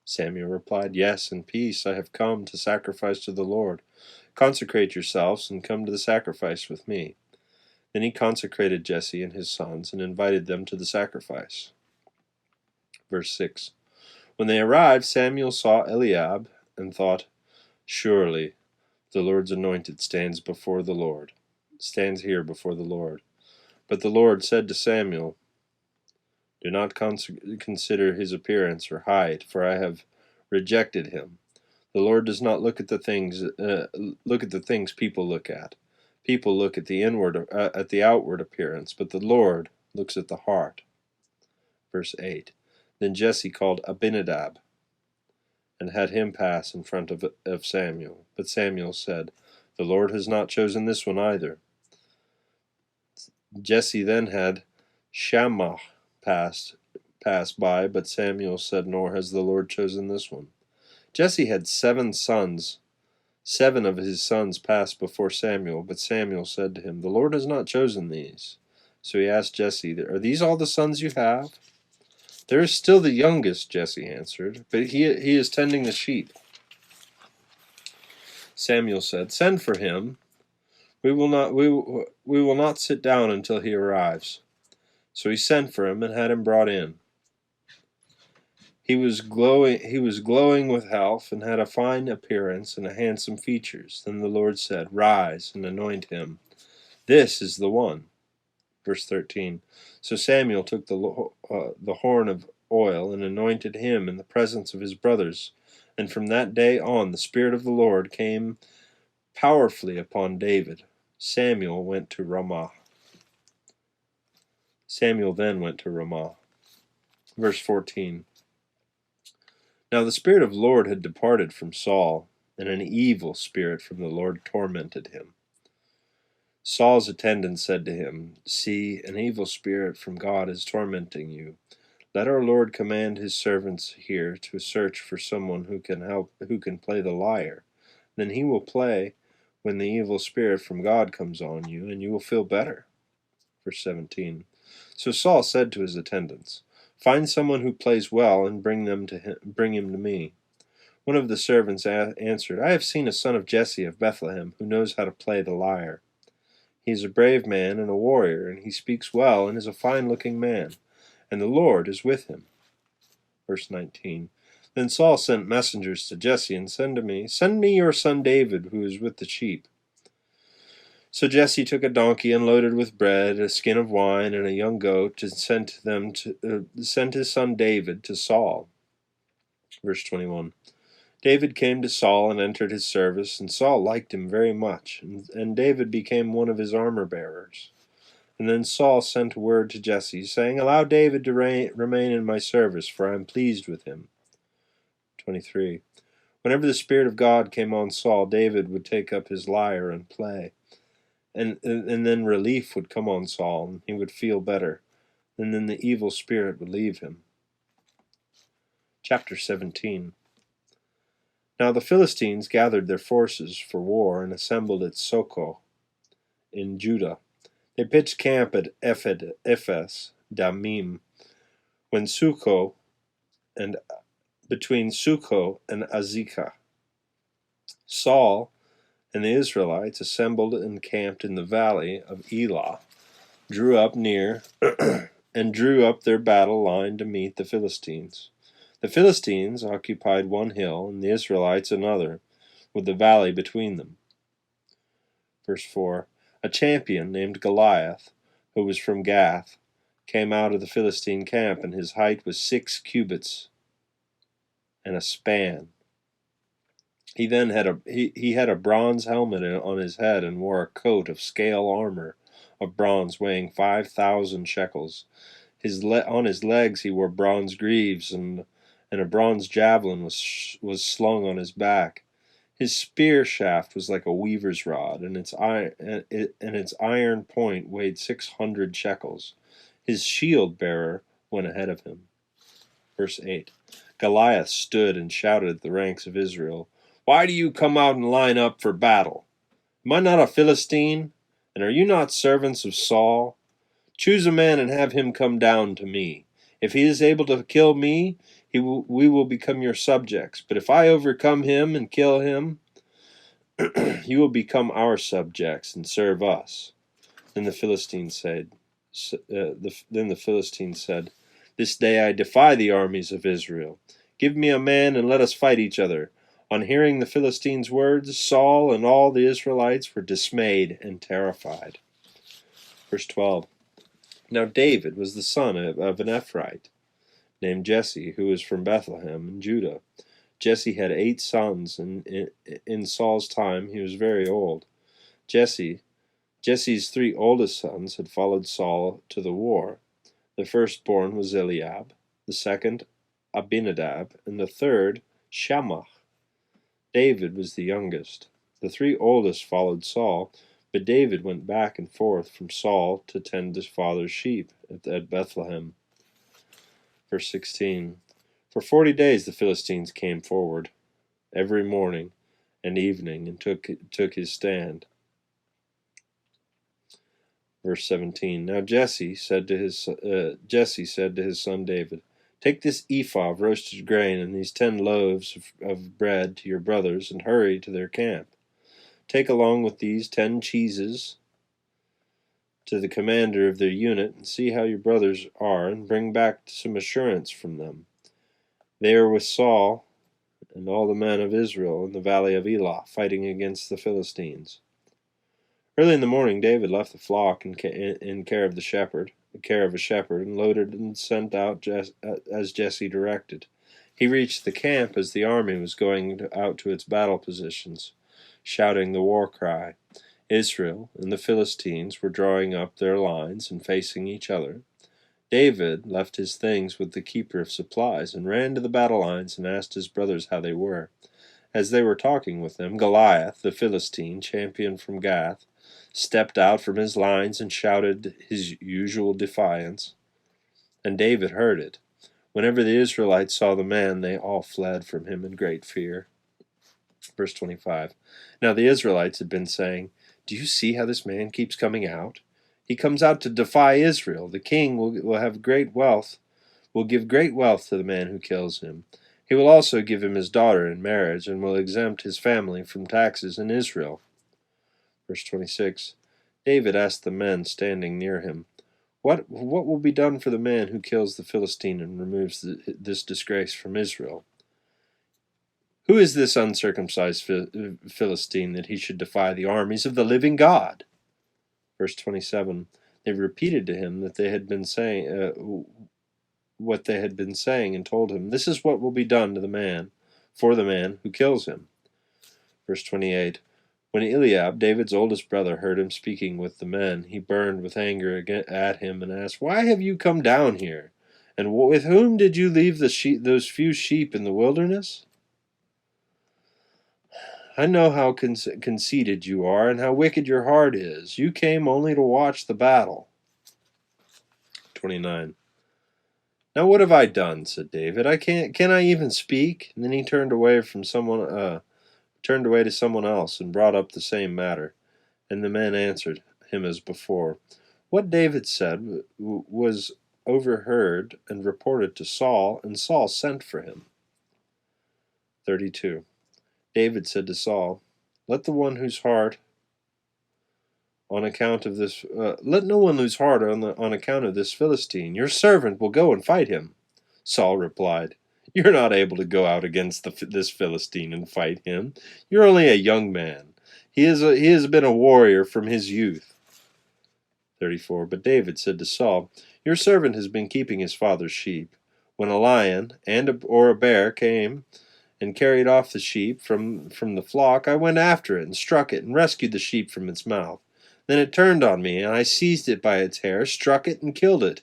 Samuel replied, yes, in peace. I have come to sacrifice to the Lord. Consecrate yourselves and come to the sacrifice with me. Then he consecrated Jesse and his sons and invited them to the sacrifice. Verse 6. When they arrived, Samuel saw Eliab and thought, surely the Lord's anointed stands here before the Lord. But the Lord said to Samuel, "Do not consider his appearance or height, for I have rejected him. The Lord does not look at the things people look at. People look at the outward appearance, but the Lord looks at the heart." Verse 8. Then Jesse called Abinadab and had him pass in front of Samuel. But Samuel said, "The Lord has not chosen this one either." Jesse then had Shammah pass by, but Samuel said, "Nor has the Lord chosen this one." Jesse had 7 sons. 7 of his sons passed before Samuel, but Samuel said to him, "The Lord has not chosen these." So he asked Jesse, "Are these all the sons you have?" "There is still the youngest," Jesse answered, "but he is tending the sheep." Samuel said, "Send for him. We will not sit down until he arrives." So he sent for him and had him brought in. He was glowing with health and had a fine appearance and handsome features. Then the Lord said, "Rise and anoint him. This is the one." Verse 13. So Samuel took the horn of oil and anointed him in the presence of his brothers. And from that day on the Spirit of the Lord came powerfully upon David. Samuel then went to Ramah. Verse 14. Now the Spirit of the Lord had departed from Saul, and an evil spirit from the Lord tormented him. Saul's attendants said to him, "See, an evil spirit from God is tormenting you. Let our Lord command his servants here to search for someone who can play the lyre. Then he will play when the evil spirit from God comes on you, and you will feel better." Verse 17. So Saul said to his attendants, "Find someone who plays well and bring him to me." One of the servants answered, "I have seen a son of Jesse of Bethlehem who knows how to play the lyre. He is a brave man and a warrior, and he speaks well and is a fine-looking man, and the Lord is with him." Verse 19. Then Saul sent messengers to Jesse and said to me, "Send me your son David, who is with the sheep." So Jesse took a donkey unloaded with bread, a skin of wine, and a young goat, and sent his son David to Saul. Verse 21. David came to Saul and entered his service, and Saul liked him very much, and David became one of his armor-bearers. And then Saul sent word to Jesse, saying, "Allow David to remain in my service, for I am pleased with him." 23. Whenever the Spirit of God came on Saul, David would take up his lyre and play. And then relief would come on Saul, and he would feel better. And then the evil spirit would leave him. Chapter 17. Now the Philistines gathered their forces for war and assembled at Socoh in Judah. They pitched camp at Ephes Damim, between Succoth and Azekah. Saul and the Israelites assembled and camped in the valley of Elah, drew up near and drew up their battle line to meet the Philistines. The Philistines occupied one hill, and the Israelites another, with the valley between them. Verse 4. A champion named Goliath, who was from Gath, came out of the Philistine camp, and his height was 6 cubits and a span. He had a bronze helmet on his head and wore a coat of scale armor of bronze weighing 5,000 shekels. On his legs he wore bronze greaves, and a bronze javelin was slung on his back. His spear shaft was like a weaver's rod, and its iron point weighed 600 shekels. His shield bearer went ahead of him. Verse 8. Goliath stood and shouted at the ranks of Israel, "Why do you come out and line up for battle? Am I not a Philistine? And are you not servants of Saul? Choose a man and have him come down to me. If he is able to kill me, we will become your subjects. But if I overcome him and kill him, you will become our subjects and serve us." Then the Philistines said, "This day I defy the armies of Israel. Give me a man and let us fight each other." On hearing the Philistines' words, Saul and all the Israelites were dismayed and terrified. Verse 12. Now David was the son of an Ephraite, named Jesse, who was from Bethlehem in Judah. Jesse had 8 sons, and in Saul's time he was very old. Jesse's 3 oldest sons had followed Saul to the war. The firstborn was Eliab, the second Abinadab, and the third Shammah. David was the youngest. The 3 oldest followed Saul, but David went back and forth from Saul to tend his father's sheep at Bethlehem. Verse 16. For 40 days the Philistines came forward, every morning and evening, and took his stand. Verse 17. Now Jesse said to his son David, take this ephah of roasted grain and these 10 loaves of bread to your brothers, and hurry to their camp. Take along with these 10 cheeses to the commander of their unit, and see how your brothers are, and bring back some assurance from them. They are with Saul and all the men of Israel in the valley of Elah, fighting against the Philistines. Early in the morning David left the flock in care of a shepherd, and loaded and sent out as Jesse directed. He reached the camp as the army was going out to its battle positions, shouting the war cry. Israel and the Philistines were drawing up their lines and facing each other. David left his things with the keeper of supplies and ran to the battle lines and asked his brothers how they were. As they were talking with them, Goliath, the Philistine, champion from Gath, stepped out from his lines and shouted his usual defiance. And David heard it. Whenever the Israelites saw the man, they all fled from him in great fear. Verse 25. Now the Israelites had been saying, do you see how this man keeps coming out? He comes out to defy Israel. The king will have great wealth, will give great wealth to the man who kills him. He will also give him his daughter in marriage, and will exempt his family from taxes in Israel. Verse 26. David asked the men standing near him, What will be done for the man who kills the Philistine and removes this disgrace from Israel? Who is this uncircumcised Philistine that he should defy the armies of the living God? Verse 27. They repeated to him that they had been saying what they had been saying, and told him, this is what will be done to the man, for the man who kills him. Verse 28. When Eliab, David's oldest brother, heard him speaking with the men, he burned with anger at him and asked, Why have you come down here? And with whom did you leave those few sheep in the wilderness? I know how conceited you are, and how wicked your heart is. You came only to watch the battle. 29. Now what have I done? Said David. Can I even speak? And then he turned away to someone else, and brought up the same matter. And the men answered him as before. What David said was overheard and reported to Saul, and Saul sent for him. 32. David said to Saul, Let no one lose heart on account of this Philistine. Your servant will go and fight him. Saul replied, You're not able to go out against this Philistine and fight him. You're only a young man. He has been a warrior from his youth. 34. But David said to Saul, Your servant has been keeping his father's sheep. When a lion or a bear came and carried off the sheep from the flock, I went after it and struck it and rescued the sheep from its mouth. Then it turned on me, and I seized it by its hair, struck it, and killed it.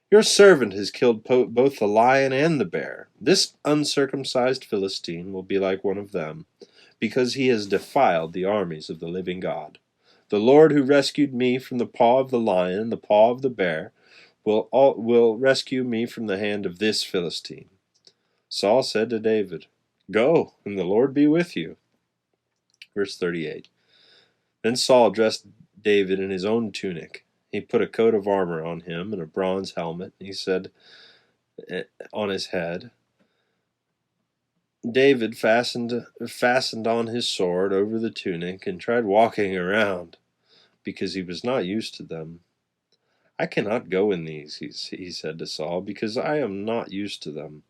Your servant has killed both the lion and the bear. This uncircumcised Philistine will be like one of them, because he has defiled the armies of the living God. The Lord who rescued me from the paw of the lion and the paw of the bear will rescue me from the hand of this Philistine. Saul said to David, Go, and the Lord be with you. Verse 38. Then Saul dressed David in his own tunic. He put a coat of armor on him and a bronze helmet. He said on his head. David fastened on his sword over the tunic and tried walking around, because he was not used to them. I cannot go in these, he said to Saul, because I am not used to them.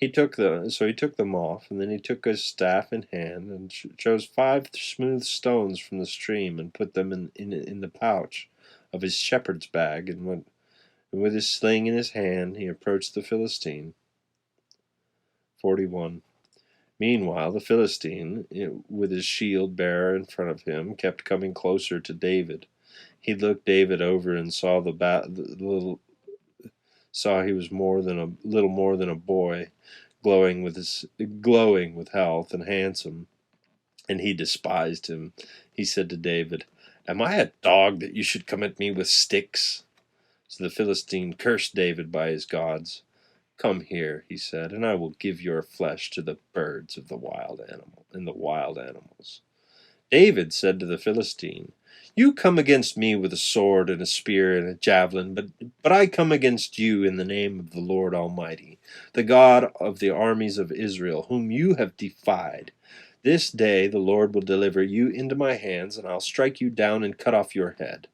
So he took them off, and then he took his staff in hand and chose 5 smooth stones from the stream and put them in the pouch of his shepherd's bag, and and with his sling in his hand he approached the Philistine. 41. Meanwhile the Philistine, with his shield bearer in front of him, kept coming closer to David. He looked David over and saw saw he was little more than a boy, glowing with health and handsome, and he despised him. He said to David, "Am I a dog that you should come at me with sticks?" So the Philistine cursed David by his gods. "Come here," he said, "and I will give your flesh to the birds of the wild animals." David said to the Philistine, "You come against me with a sword and a spear and a javelin, but I come against you in the name of the Lord Almighty, the God of the armies of Israel, whom you have defied. This day the Lord will deliver you into my hands, and I'll strike you down and cut off your head.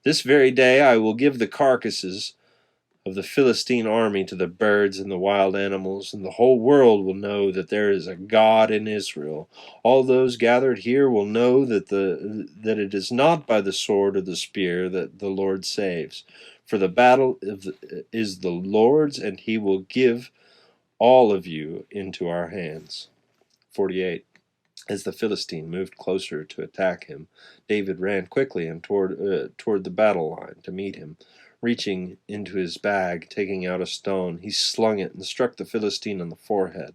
This very day I will give the carcasses of the Philistine army to the birds and the wild animals, and the whole world will know that there is a God in Israel. All those gathered here will know that it is not by the sword or the spear that the Lord saves, for the battle is the Lord's, and he will give all of you into our hands." 48. As the Philistine moved closer to attack him, David ran quickly and toward the battle line to meet him. Reaching into his bag, taking out a stone, he slung it and struck the Philistine on the forehead.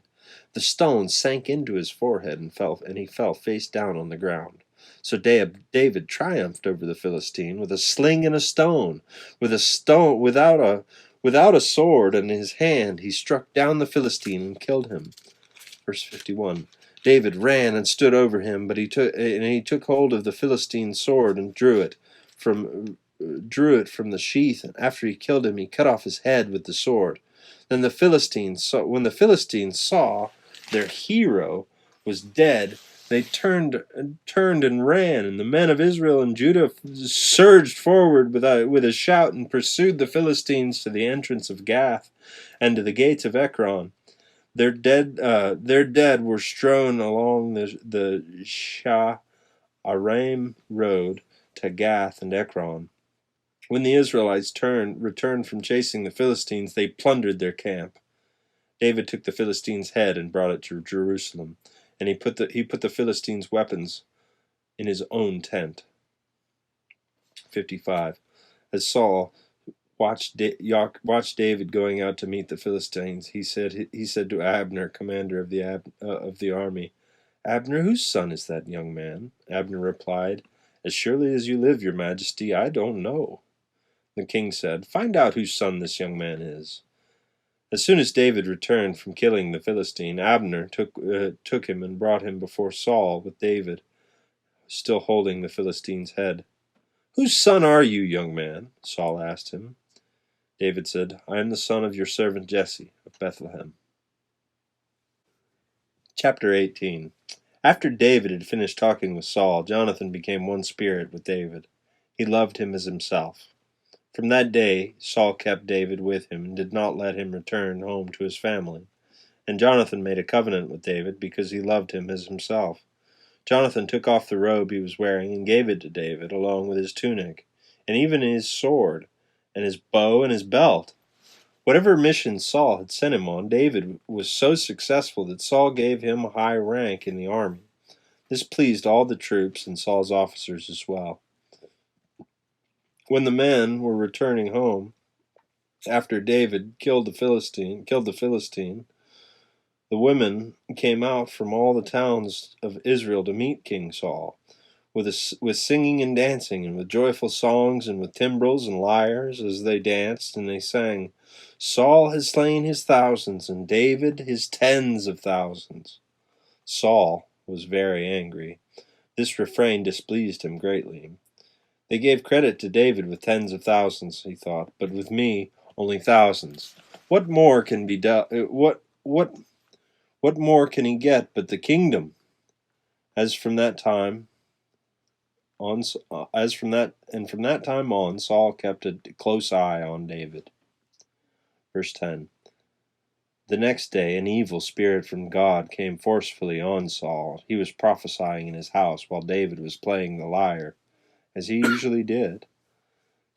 The stone sank into his forehead and he fell face down on the ground. So David triumphed over the Philistine with a sling and a stone. Without a sword in his hand, he struck down the Philistine and killed him. Verse 51. David ran and stood over him, but he took hold of the Philistine's sword and drew it from the sheath, and after he killed him, he cut off his head with the sword. Then when the Philistines saw their hero was dead, they turned and ran, and the men of Israel and Judah surged forward with a shout and pursued the Philistines to the entrance of Gath and to the gates of Ekron. Their dead were strewn along the Sha'araim road to Gath and Ekron. When the Israelites returned from chasing the Philistines, they plundered their camp. David took the Philistines' head and brought it to Jerusalem, and he put the Philistines' weapons in his own tent. 55. As Saul watched David going out to meet the Philistines, he said to Abner, commander of the army, "Abner, whose son is that young man?" Abner replied, "As surely as you live, your majesty, I don't know." The king said, "Find out whose son this young man is." As soon as David returned from killing the Philistine, Abner took him and brought him before Saul with David, still holding the Philistine's head. "Whose son are you, young man?" Saul asked him. David said, "I am the son of your servant Jesse of Bethlehem." Chapter 18. After David had finished talking with Saul, Jonathan became one spirit with David. He loved him as himself. From that day Saul kept David with him and did not let him return home to his family. And Jonathan made a covenant with David because he loved him as himself. Jonathan took off the robe he was wearing and gave it to David, along with his tunic, and even his sword, and his bow and his belt. Whatever mission Saul had sent him on, David was so successful that Saul gave him a high rank in the army. This pleased all the troops and Saul's officers as well. When the men were returning home, after David killed the Philistine, the women came out from all the towns of Israel to meet King Saul, with singing and dancing, and with joyful songs, and with timbrels and lyres, as they danced, and they sang, "Saul has slain his thousands, and David his tens of thousands." Saul was very angry. This refrain displeased him greatly. They gave credit to David with tens of thousands, he thought, but with me only thousands. What more can be done? What more can he get but the kingdom? From that time on, Saul kept a close eye on David. Verse 10. The next day, an evil spirit from God came forcefully on Saul. He was prophesying in his house while David was playing the lyre, as he usually did.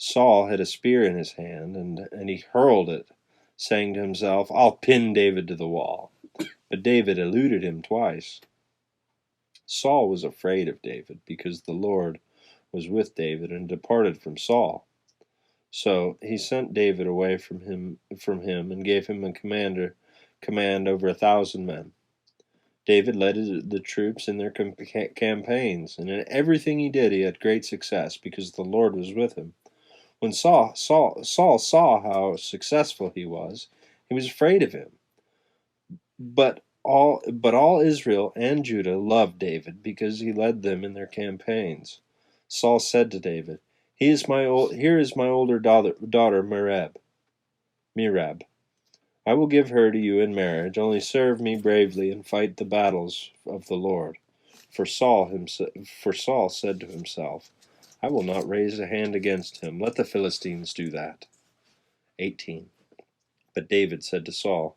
Saul had a spear in his hand, and he hurled it, saying to himself, "I'll pin David to the wall." But David eluded him twice. Saul was afraid of David, because the Lord was with David and departed from Saul. So he sent David away from him and gave him a command over 1,000 men. David led the troops in their campaigns, and in everything he did he had great success, because the Lord was with him. When Saul saw how successful he was afraid of him. But all Israel and Judah loved David, because he led them in their campaigns. Saul said to David, "Here is my older daughter Merab. I will give her to you in marriage. Only serve me bravely and fight the battles of the Lord." For Saul said to himself, "I will not raise a hand against him. Let the Philistines do that." 18. But David said to Saul,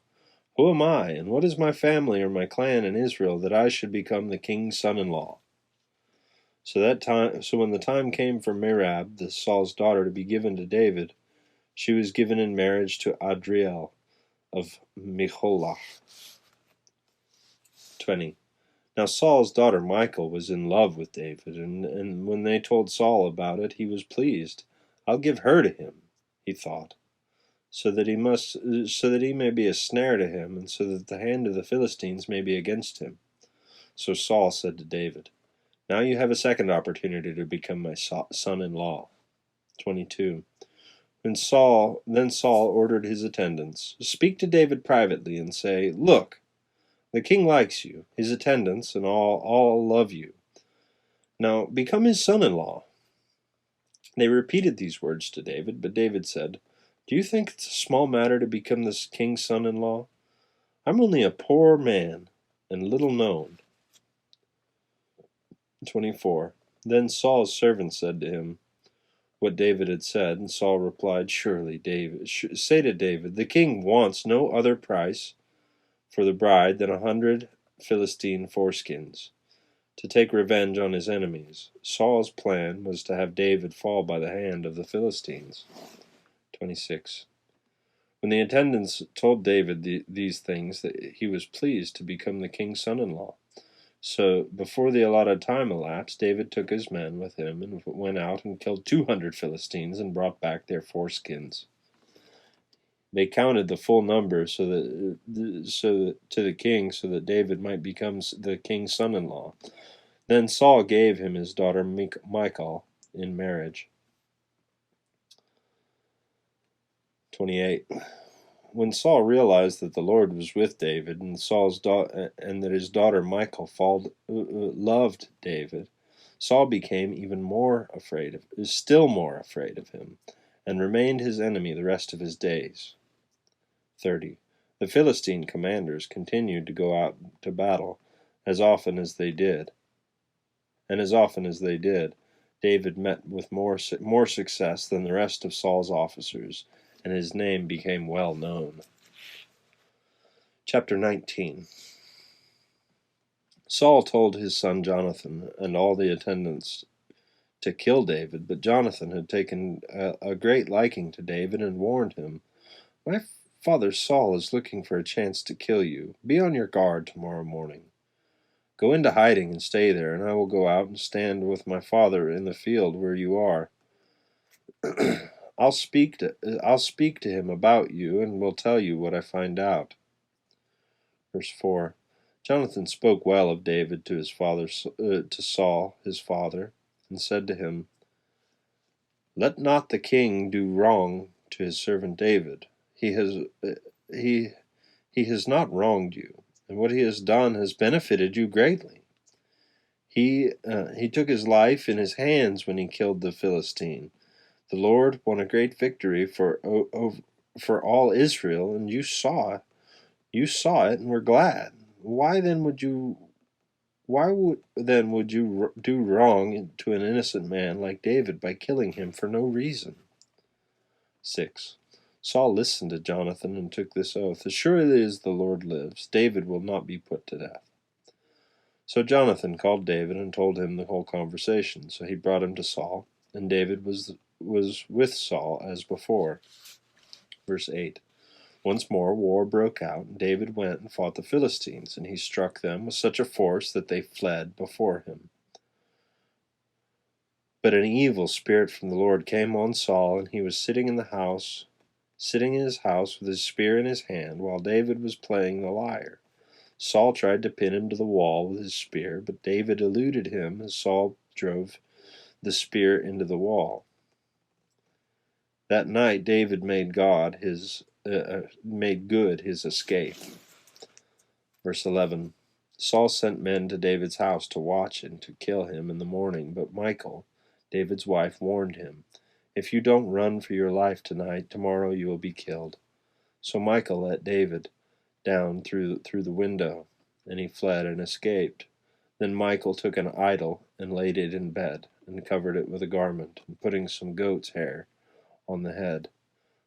"Who am I, and what is my family or my clan in Israel, that I should become the king's son-in-law?" So when the time came for Merab, Saul's daughter, to be given to David, she was given in marriage to Adriel of Meholah. 20. Now Saul's daughter Michal was in love with David, and when they told Saul about it, he was pleased. "I'll give her to him," he thought, so that he may be a snare to him, and so that the hand of the Philistines may be against him. So Saul said to David, "Now you have a second opportunity to become my son-in-law." 22. Then Saul ordered his attendants, "Speak to David privately, and say, 'Look, the king likes you, his attendants, and all love you. Now become his son-in-law.'" They repeated these words to David, but David said, "Do you think it's a small matter to become this king's son-in-law? I'm only a poor man, and little known." 24. Then Saul's servant said to him what David had said, and Saul replied, "Say to David, the king wants no other price for the bride than 100 Philistine foreskins, to take revenge on his enemies." Saul's plan was to have David fall by the hand of the Philistines. 26. When the attendants told David these things, that he was pleased to become the king's son-in-law. So before the allotted time elapsed, David took his men with him and went out and killed 200 Philistines and brought back their foreskins. They counted the full number to the king, so that David might become the king's son-in-law. Then Saul gave him his daughter Michal in marriage. 28. When Saul realized that the Lord was with David, and that his daughter Michal loved David, Saul became still more afraid of him, and remained his enemy the rest of his days. 30. The Philistine commanders continued to go out to battle as often as they did, David met with more success than the rest of Saul's officers, and his name became well known. Chapter 19. Saul told his son Jonathan and all the attendants to kill David, but Jonathan had taken a great liking to David and warned him, "My father Saul is looking for a chance to kill you. Be on your guard tomorrow morning. Go into hiding and stay there, and I will go out and stand with my father in the field where you are. I'll speak to him about you, and will tell you what I find out." Verse 4. Jonathan spoke well of David to Saul his father, and said to him, "Let not the king do wrong to his servant David. He has not wronged you, and what he has done has benefited you greatly. He took his life in his hands when he killed the Philistine. The Lord won a great victory for all Israel, and you saw it. And were glad. Why then would you do wrong to an innocent man like David by killing him for no reason?" 6. Saul listened to Jonathan and took this oath, "As surely as the Lord lives, David will not be put to death." So Jonathan called David and told him the whole conversation. So he brought him to Saul, and David was with Saul as before. Verse 8. Once more war broke out, and David went and fought the Philistines, and he struck them with such a force that they fled before him. But an evil spirit from the Lord came on Saul, and he was sitting in his house with his spear in his hand, while David was playing the lyre. Saul tried to pin him to the wall with his spear, but David eluded him as Saul drove the spear into the wall. That night David made good his escape. Verse 11. Saul sent men to David's house to watch and to kill him in the morning, but Michal, David's wife, warned him, "If you don't run for your life tonight, tomorrow you will be killed." So Michal let David down through the window, and he fled and escaped. Then Michal took an idol and laid it in bed, and covered it with a garment, and putting some goat's hair on the head.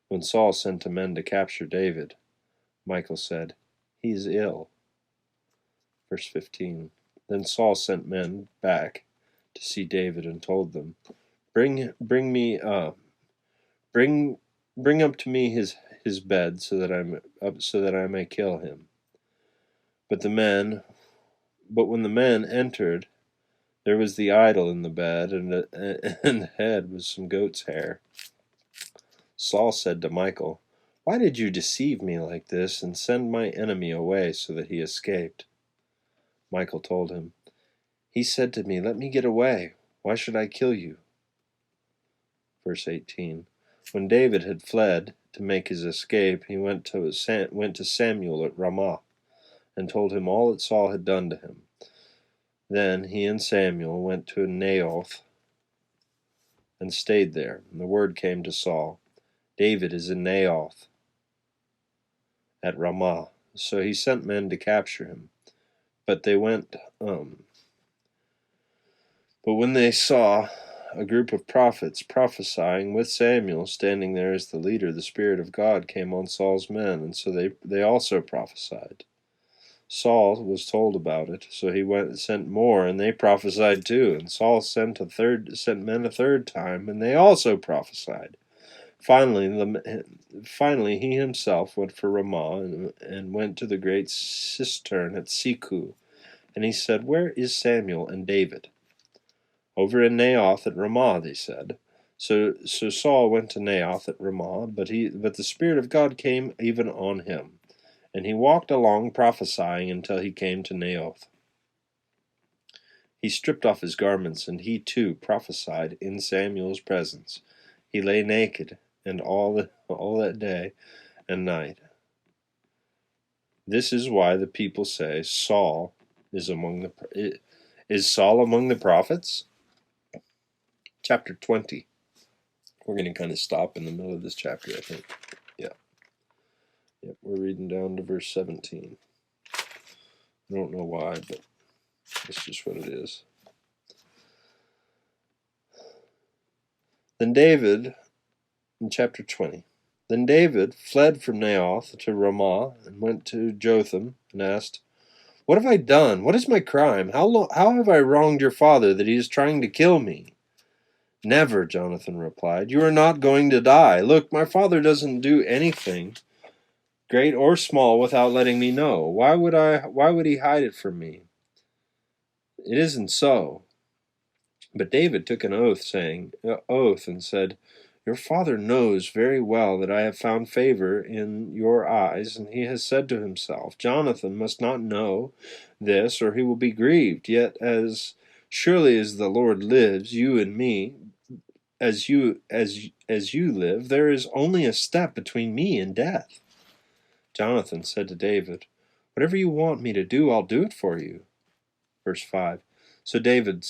When Saul sent men to capture David, Michal said, "He is ill." Verse 15. Then Saul sent men back to see David and told them, Bring up to me his bed so that I may kill him. But when the men entered, there was the idol in the bed, and the head was some goat's hair. Saul said to Michal, "Why did you deceive me like this and send my enemy away so that he escaped?" Michal told him, "He said to me, 'Let me get away. Why should I kill you?'" Verse 18. When David had fled to make his escape, he went to Samuel at Ramah, and told him all that Saul had done to him. Then he and Samuel went to Naioth and stayed there. And the word came to Saul, "David is in Naioth at Ramah." So he sent men to capture him. But when they saw a group of prophets prophesying with Samuel standing there as the leader, the Spirit of God came on Saul's men, and so they also prophesied. Saul was told about it, so he went and sent more, and they prophesied too. And Saul sent men a third time, and they also prophesied. Finally, he himself went for Ramah and went to the great cistern at Siku. And he said, "Where is Samuel and David?" "Over in Naioth at Ramah," they said. So Saul went to Naioth at Ramah, but the Spirit of God came even on him. And he walked along prophesying until he came to Naioth. He stripped off his garments, and he too prophesied in Samuel's presence. He lay naked, and all that day and night. This is why the people say, Is Saul among the prophets? Chapter 20. We're going to kind of stop in the middle of this chapter, I think. Yep, we're reading down to verse 17. I don't know why, but it's just what it is. Then David, in chapter 20, Then David fled from Naioth to Ramah and went to Jotham and asked, "What have I done? What is my crime? How have I wronged your father that he is trying to kill me?" "Never," Jonathan replied. "You are not going to die. Look, my father doesn't do anything, great or small, without letting me know. Why would he hide it from me? It isn't so." But David took an oath and said, "Your father knows very well that I have found favor in your eyes, and he has said to himself, 'Jonathan must not know this, or he will be grieved. Yet as surely as the Lord lives, you and me, as you live, there is only a step between me and death.'" Jonathan said to David, "Whatever you want me to do, I'll do it for you." Verse 5. So David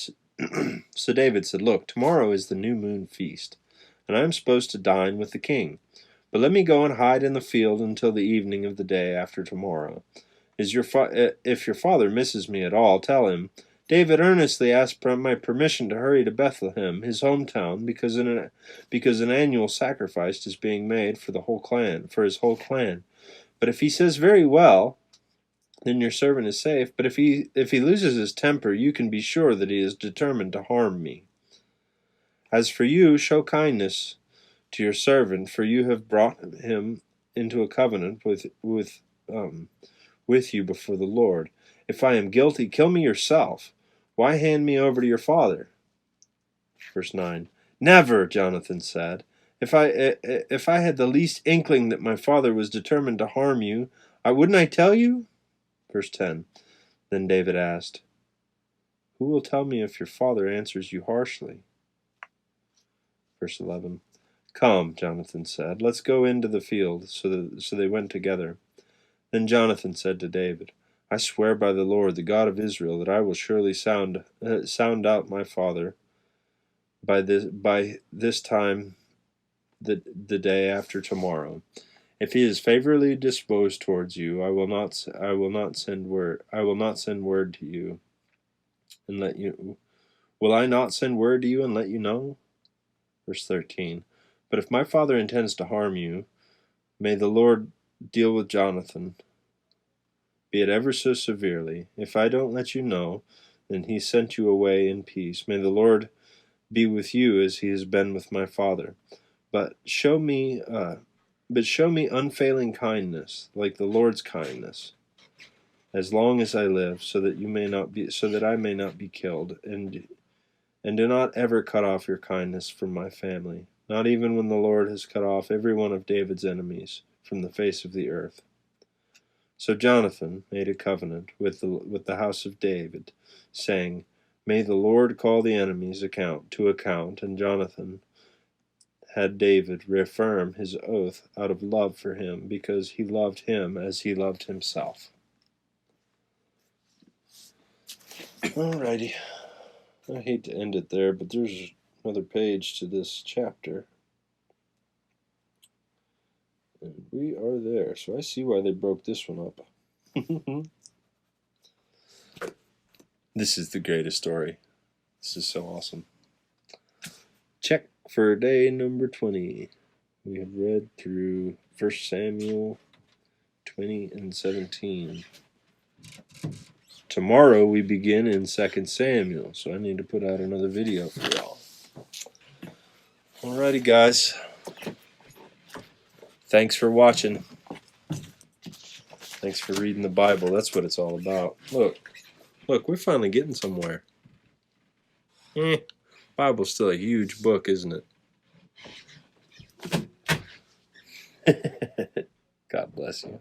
said, "Look, tomorrow is the new moon feast, and I am supposed to dine with the king. But let me go and hide in the field until the evening of the day after tomorrow. If your father misses me at all, tell him, 'David earnestly asked my permission to hurry to Bethlehem, his hometown, because an annual sacrifice is being made for his whole clan. But if he says, very well, then your servant is safe. But if he loses his temper, you can be sure that he is determined to harm me.'" As for you, show kindness to your servant, for you have brought him into a covenant with you before the Lord. If I am guilty, kill me yourself. Why hand me over to your father?" Verse 9. "Never," Jonathan said. If I had the least inkling that my father was determined to harm you, wouldn't I tell you?" Verse 10. Then David asked, "Who will tell me if your father answers you harshly?" Verse 11. "Come," Jonathan said, "let's go into the field." So they went together. Then Jonathan said to David, "I swear by the Lord, the God of Israel, that I will surely sound out my father by this time the day after tomorrow. If he is favorably disposed towards you, I will not send word to you and let you. Will I not send word to you and let you know?" Verse 13. "But if my father intends to harm you, may the Lord deal with Jonathan, be it ever so severely. If I don't let you know, then he sent you away in peace. May the Lord be with you as he has been with my father. But show me unfailing kindness, like the Lord's kindness, as long as I live, so that I may not be killed, and do not ever cut off your kindness from my family, not even when the Lord has cut off every one of David's enemies from the face of the earth." So Jonathan made a covenant with the house of David, saying, "May the Lord call the enemies to account." And Jonathan had David reaffirm his oath out of love for him, because he loved him as he loved himself. Alrighty. I hate to end it there, but there's another page to this chapter. And we are there, so I see why they broke this one up. This is the greatest story. This is so awesome. Check for day number 20. We have read through 1 Samuel 20 and 17. Tomorrow we begin in 2 Samuel, so I need to put out another video for y'all. Alrighty, guys. Thanks for watching. Thanks for reading the Bible. That's what it's all about. Look, we're finally getting somewhere. Bible's still a huge book, isn't it? God bless you.